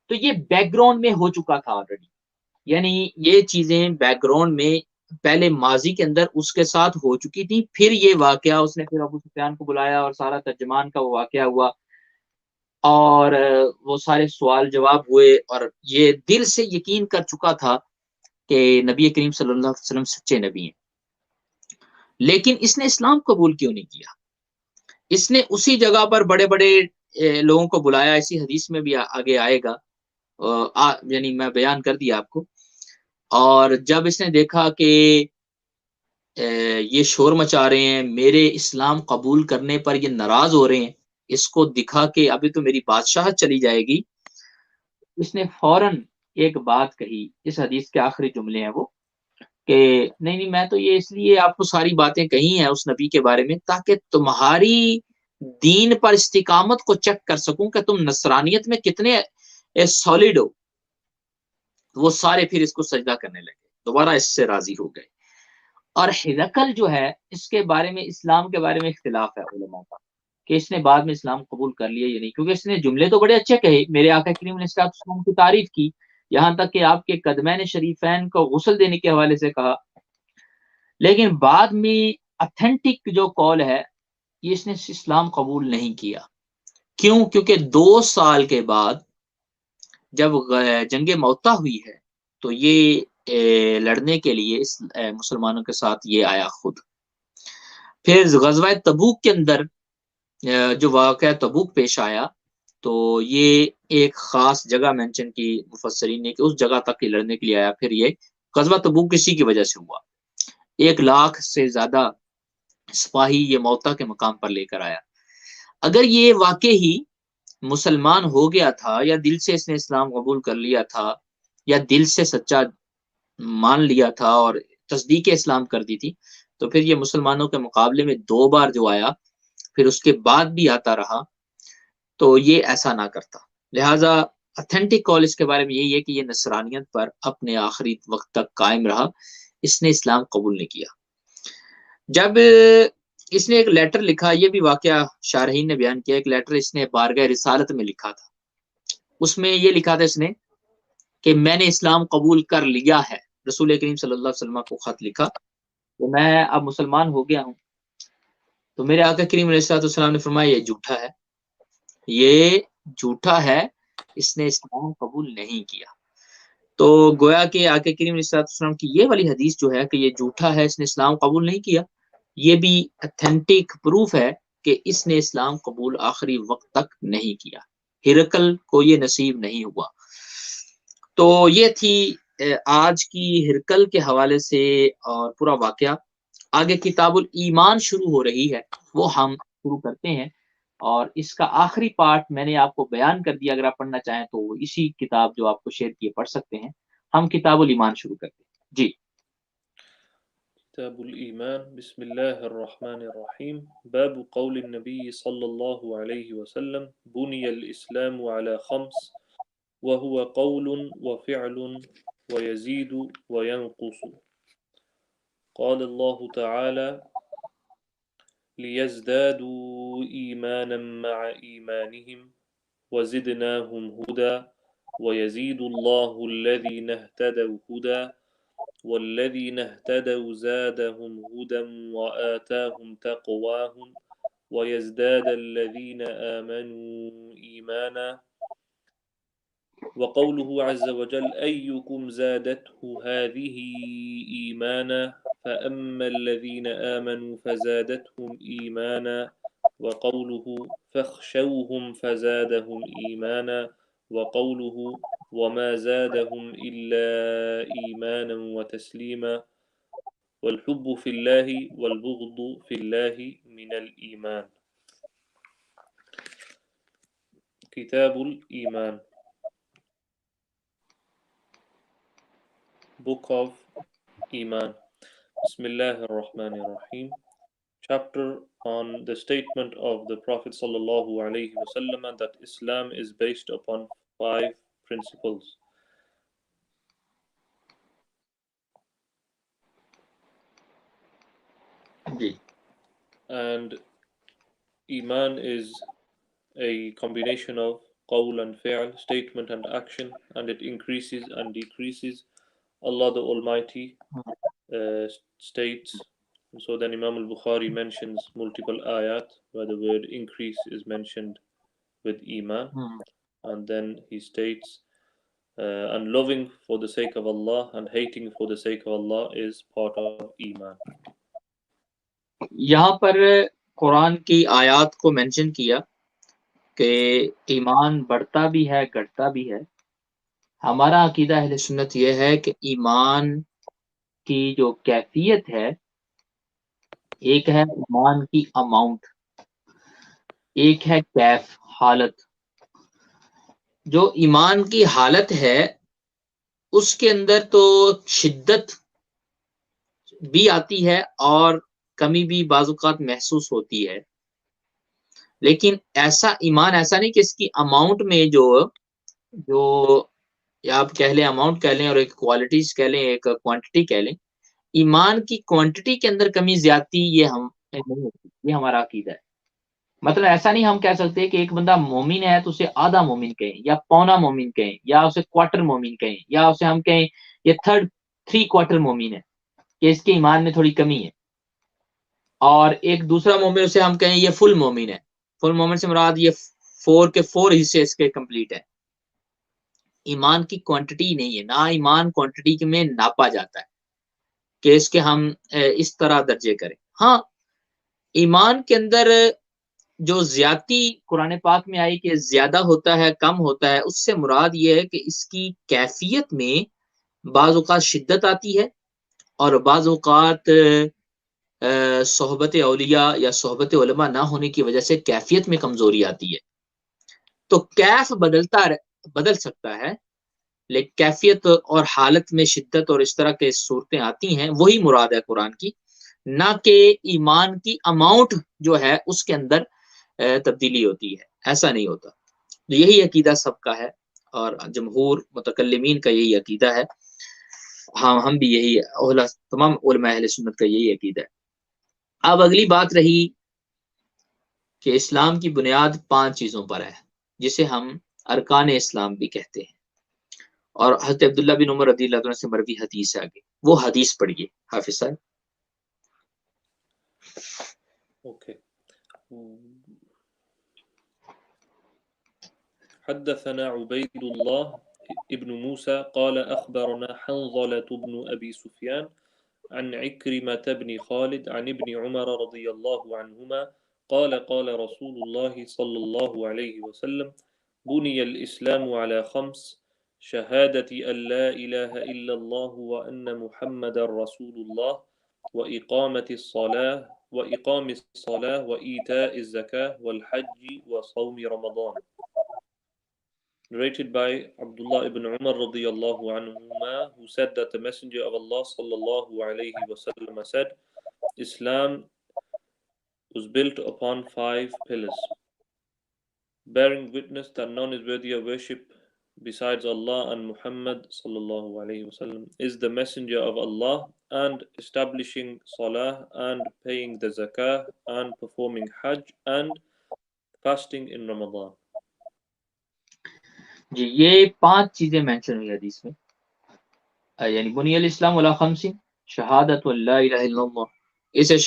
تو یہ بیک گراؤنڈ میں ہو چکا تھا آلریڈی، یعنی یہ چیزیں بیک گراؤنڈ میں پہلے ماضی کے اندر اس کے ساتھ ہو چکی تھی. پھر یہ واقعہ اس نے پھر ابو سفیان کو بلایا اور سارا ترجمان کا وہ واقعہ ہوا، اور وہ سارے سوال جواب ہوئے، اور یہ دل سے یقین کر چکا تھا کہ نبی کریم صلی اللہ علیہ وسلم سچے نبی ہیں. لیکن اس نے اسلام قبول کیوں نہیں کیا؟ اس نے اسی جگہ پر بڑے بڑے لوگوں کو بلایا، اسی حدیث میں بھی آگے آئے گا، یعنی میں بیان کر دیا آپ کو. اور جب اس نے دیکھا کہ یہ شور مچا رہے ہیں، میرے اسلام قبول کرنے پر یہ ناراض ہو رہے ہیں، اس کو دکھا کہ ابھی تو میری بادشاہت چلی جائے گی، اس نے فوراً ایک بات کہی. اس حدیث کے آخری جملے ہیں وہ کہ نہیں میں تو یہ اس لیے آپ کو ساری باتیں کہی ہیں اس نبی کے بارے میں تاکہ تمہاری دین پر استقامت کو چیک کر سکوں کہ تم نصرانیت میں کتنے سالڈ ہو. وہ سارے پھر اس کو سجدہ کرنے لگے، دوبارہ اس سے راضی ہو گئے. اور ہرقل جو ہے، اس کے بارے میں اسلام کے بارے میں اختلاف ہے علماء کا کہ اس نے بعد میں اسلام قبول کر لیا یا نہیں، کیونکہ اس نے جملے تو بڑے اچھے کہے، میرے آقا کریم علیہ السلام کی تعریف کی، یہاں تک کہ آپ کے قدمین شریفین کو غسل دینے کے حوالے سے کہا. لیکن بعد میں اتھینٹک جو قول ہے، یہ اس نے اسلام قبول نہیں کیا. کیوں؟ کیونکہ 2 سال کے بعد جب جنگ موتا ہوئی ہے تو یہ لڑنے کے لیے مسلمانوں کے ساتھ یہ آیا خود. پھر غزوہ تبوک کے اندر جو واقعہ تبوک پیش آیا تو یہ ایک خاص جگہ مینشن کی مفسرین نے کہ اس جگہ تک یہ لڑنے کے لیے آیا. پھر یہ غزوہ تبوک کسی کی وجہ سے ہوا، 1,00,000 سے زیادہ سپاہی یہ موتا کے مقام پر لے کر آیا. اگر یہ واقع ہی مسلمان ہو گیا تھا، یا دل سے اس نے اسلام قبول کر لیا تھا، یا دل سے سچا مان لیا تھا اور تصدیق اسلام کر دی تھی، تو پھر یہ مسلمانوں کے مقابلے میں 2 بار جو آیا پھر اس کے بعد بھی آتا رہا تو یہ ایسا نہ کرتا. لہٰذا اتھینٹک کال اس کے بارے میں یہی ہے کہ یہ نصرانیت پر اپنے آخری وقت تک قائم رہا، اس نے اسلام قبول نہیں کیا. جب اس نے ایک لیٹر لکھا، یہ بھی واقعہ شارحین نے بیان کیا، ایک لیٹر اس نے بارگاہ رسالت میں لکھا تھا. اس میں یہ لکھا تھا اس نے کہ میں نے اسلام قبول کر لیا ہے. رسول کریم صلی اللہ علیہ وسلم کو خط لکھا کہ میں اب مسلمان ہو گیا ہوں. تو میرے آقا کریم علیہ السلام نے فرمایا یہ جھوٹا ہے، یہ جھوٹا ہے، اس نے اسلام قبول نہیں کیا. تو گویا کہ آقا کریم علیہ السلام کی یہ والی حدیث جو ہے کہ یہ جھوٹا ہے، اس نے اسلام قبول نہیں کیا، یہ بھی اتھینٹک پروف ہے کہ اس نے اسلام قبول آخری وقت تک نہیں کیا. ہرقل کو یہ نصیب نہیں ہوا. تو یہ تھی آج کی ہرقل کے حوالے سے اور پورا واقعہ. آگے کتاب الایمان شروع ہو رہی ہے، وہ ہم شروع کرتے ہیں، اور اس کا آخری پارٹ میں نے آپ کو بیان کر دیا. اگر آپ پڑھنا چاہیں تو اسی کتاب جو آپ کو شیئر کیے پڑھ سکتے ہیں. ہم کتاب الایمان شروع کرتے ہیں جی. كتاب الإيمان. بسم الله الرحمن الرحيم. باب قول النبي صلى الله عليه وسلم بني الإسلام على 5 وهو قول وفعل ويزيد وينقص. قال الله تعالى ليزدادوا إيمانا مع إيمانهم وزدناهم هدى ويزيد الله الذين اهتدوا هدى والذين اهتدوا زادهم هدى وآتاهم تقواهم ويزداد الذين آمنوا إيمانا. وقوله عز وجل أيكم زادته هذه إيمانا فأما الذين آمنوا فزادتهم إيمانا. وقوله فاخشوهم فزادهم إيمانا. وقوله وما زادهم إلا إيمانا وتسليما. والحب في الله والبغض في الله من الإيمان. كتاب الإيمان. Book of Iman. Bismillah ar-Rahman ar-Rahim. Chapter on the statement of the Prophet sallallahu alaihi wasallam that Islam is based upon 5 principles. G And Iman is a combination of qawl and fi'l, statement and action, and it increases and decreases. Allah the Almighty states. And so then Imam al-Bukhari mentions multiple ayat where the word increase is mentioned with Iman. And then he states, and loving for the sake of Allah and hating for the sake of Allah is part of Iman. یہاں پر قرآن کی آیات کو مینشن کیا کہ ایمان بڑھتا بھی ہے گھٹتا بھی ہے. ہمارا عقیدہ اہل سنت یہ ہے کہ ایمان کی جو کیفیت ہے، ایک ہے ایمان کی اماؤنٹ، ایک ہے کیف حالت. جو ایمان کی حالت ہے اس کے اندر تو شدت بھی آتی ہے اور کمی بھی بعض اوقات محسوس ہوتی ہے، لیکن ایسا ایمان ایسا نہیں کہ اس کی اماؤنٹ میں جو یا آپ کہہ لیں اماؤنٹ کہہ لیں اور ایک کوالٹیز کہہ لیں، ایک کوانٹٹی کہہ لیں، ایمان کی کوانٹٹی کے اندر کمی زیادتی یہ ہم نہیں ہوتی. یہ ہمارا عقیدہ ہے. مطلب ایسا نہیں ہم کہہ سکتے کہ ایک بندہ مومن ہے تو اسے آدھا مومن کہیں یا پونا مومن کہیں یا اسے کوارٹر مومن کہیں یا اسے ہم کہیں یہ 3/4 مومن ہے کہ اس کے ایمان میں تھوڑی کمی ہے، اور ایک دوسرا مومن اسے ہم کہیں یہ فل مومن ہے. فل مومن سے مراد یہ 4 کے 4 حصے اس کے کمپلیٹ ہے. ایمان کی کوانٹٹی نہیں ہے، نہ ایمان کوانٹٹی میں ناپا جاتا ہے کہ اس کے ہم اس طرح درجے کریں. ہاں ایمان کے اندر جو زیادتی قرآن پاک میں آئی کہ زیادہ ہوتا ہے کم ہوتا ہے، اس سے مراد یہ ہے کہ اس کی کیفیت میں بعض اوقات شدت آتی ہے اور بعض اوقات صحبت اولیاء یا صحبت علماء نہ ہونے کی وجہ سے کیفیت میں کمزوری آتی ہے. تو کیف بدل سکتا ہے، لیکن کیفیت اور حالت میں شدت اور اس طرح کے صورتیں آتی ہیں، وہی مراد ہے قرآن کی، نہ کہ ایمان کی اماؤنٹ جو ہے اس کے اندر تبدیلی ہوتی ہے. ایسا نہیں ہوتا. یہی عقیدہ سب کا ہے اور جمہور متکلمین کا یہی عقیدہ ہے. ہم بھی یہی تمام علماء اہل سنت کا یہی عقیدہ ہے. اب اگلی بات رہی کہ اسلام کی بنیاد 5 چیزوں پر ہے جسے ہم ارکان اسلام بھی کہتے ہیں، اور حضرت عبداللہ بن عمر رضی اللہ عنہ سے مروی حدیث ہے. آگے وہ حدیث پڑھیے حافظ صاحب. Okay. حدثنا عبيد الله ابن موسى قال أخبرنا حنظلة بن أبي سفيان عن عكرمة بن خالد عن ابن عمر رضي الله عنهما قال قال رسول الله صلى الله عليه وسلم بني الإسلام على 5: شهادة أن لا إله إلا الله وأن محمد رسول الله وإقام الصلاة وإيتاء الزكاة والحج وصوم رمضان. Narrated by Abdullah ibn Umar radiyallahu anhuma, who said that the Messenger of Allah sallallahu alayhi wasallam said, Islam was built upon 5 pillars: bearing witness that none is worthy of worship besides Allah and Muhammad sallallahu alayhi wasallam is the Messenger of Allah, and establishing salah and paying the zakah and performing hajj and fasting in Ramadan. جی یہ 5 چیزیں مینشن ہوئی حدیث میں، یعنی بنی الاسلام علی 5: شہادت لا الہ الا اللہ. اسے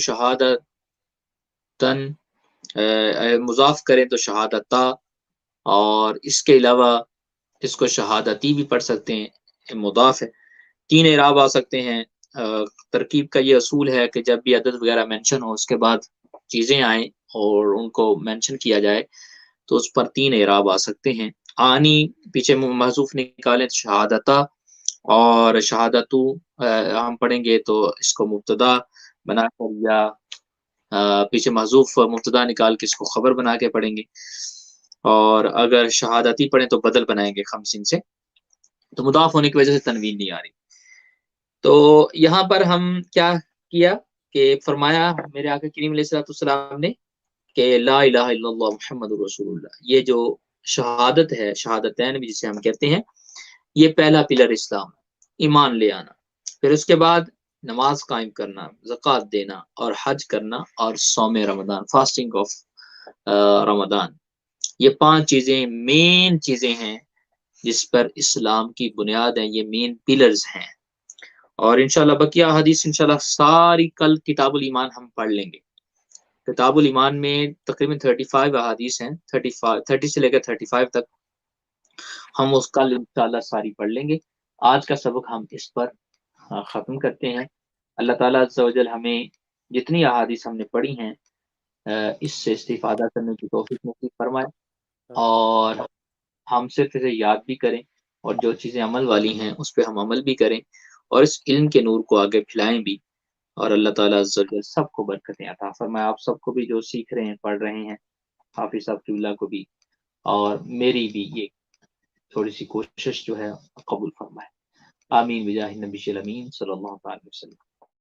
شہادتن مضاف کریں تو شہادتا، اور اس کے علاوہ اس کو شہادتی بھی پڑھ سکتے ہیں، مضاف ہے. 3 اعراب آ سکتے ہیں. ترکیب کا یہ اصول ہے کہ جب بھی عدد وغیرہ مینشن ہو اس کے بعد چیزیں آئیں اور ان کو مینشن کیا جائے تو اس پر 3 اعراب آ سکتے ہیں. آنی پیچھے محذوف نکالیں تو شہادتا، اور شہادتو ہم پڑھیں گے تو اس کو مبتدا بنا کر یا پیچھے محذوف مبتدا نکال کے اس کو خبر بنا کے پڑھیں گے، اور اگر شہادتی پڑھیں تو بدل بنائیں گے 5 سے، تو مضاف ہونے کی وجہ سے تنوین نہیں آ رہی. تو یہاں پر ہم کیا کیا کہ فرمایا میرے آقا کریم علیہ السلام نے کہ لا الہ الا اللہ محمد رسول اللہ. یہ جو شہادت ہے، شہادتین بھی جسے ہم کہتے ہیں، یہ پہلا پلر اسلام، ایمان لے آنا. پھر اس کے بعد نماز قائم کرنا، زکوٰۃ دینا اور حج کرنا اور صوم رمضان، فاسٹنگ آف رمضان، یہ 5 چیزیں مین چیزیں ہیں جس پر اسلام کی بنیاد ہے، یہ مین پلرز ہیں۔ اور انشاءاللہ بقیہ حدیث انشاءاللہ ساری کل کتاب الایمان ہم پڑھ لیں گے۔ کتاب الایمان میں تقریباً 35 احادیث ہیں، 30 سے لے کر 35 تک، ہم اس کل انشاءاللہ ساری پڑھ لیں گے۔ آج کا سبق ہم اس پر ختم کرتے ہیں۔ اللہ تعالیٰ عز و جل ہمیں جتنی احادیث ہم نے پڑھی ہیں اس سے استفادہ کرنے کی توفیق نصیب فرمائے، اور ہم صرف اسے یاد بھی کریں، اور جو چیزیں عمل والی ہیں اس پہ ہم عمل بھی کریں، اور اس علم کے نور کو آگے پھیلائیں بھی، اور اللہ تعالیٰ عز و جل سب کو برکتیں عطا فرمائے۔ آپ سب کو بھی جو سیکھ رہے ہیں، پڑھ رہے ہیں، حافظ صاحب کی اللہ کو بھی، اور میری بھی یہ تھوڑی سی کوشش جو ہے قبول فرمائے۔ آمین بجاہ النبی الامین صلی اللہ تعالی وسلم۔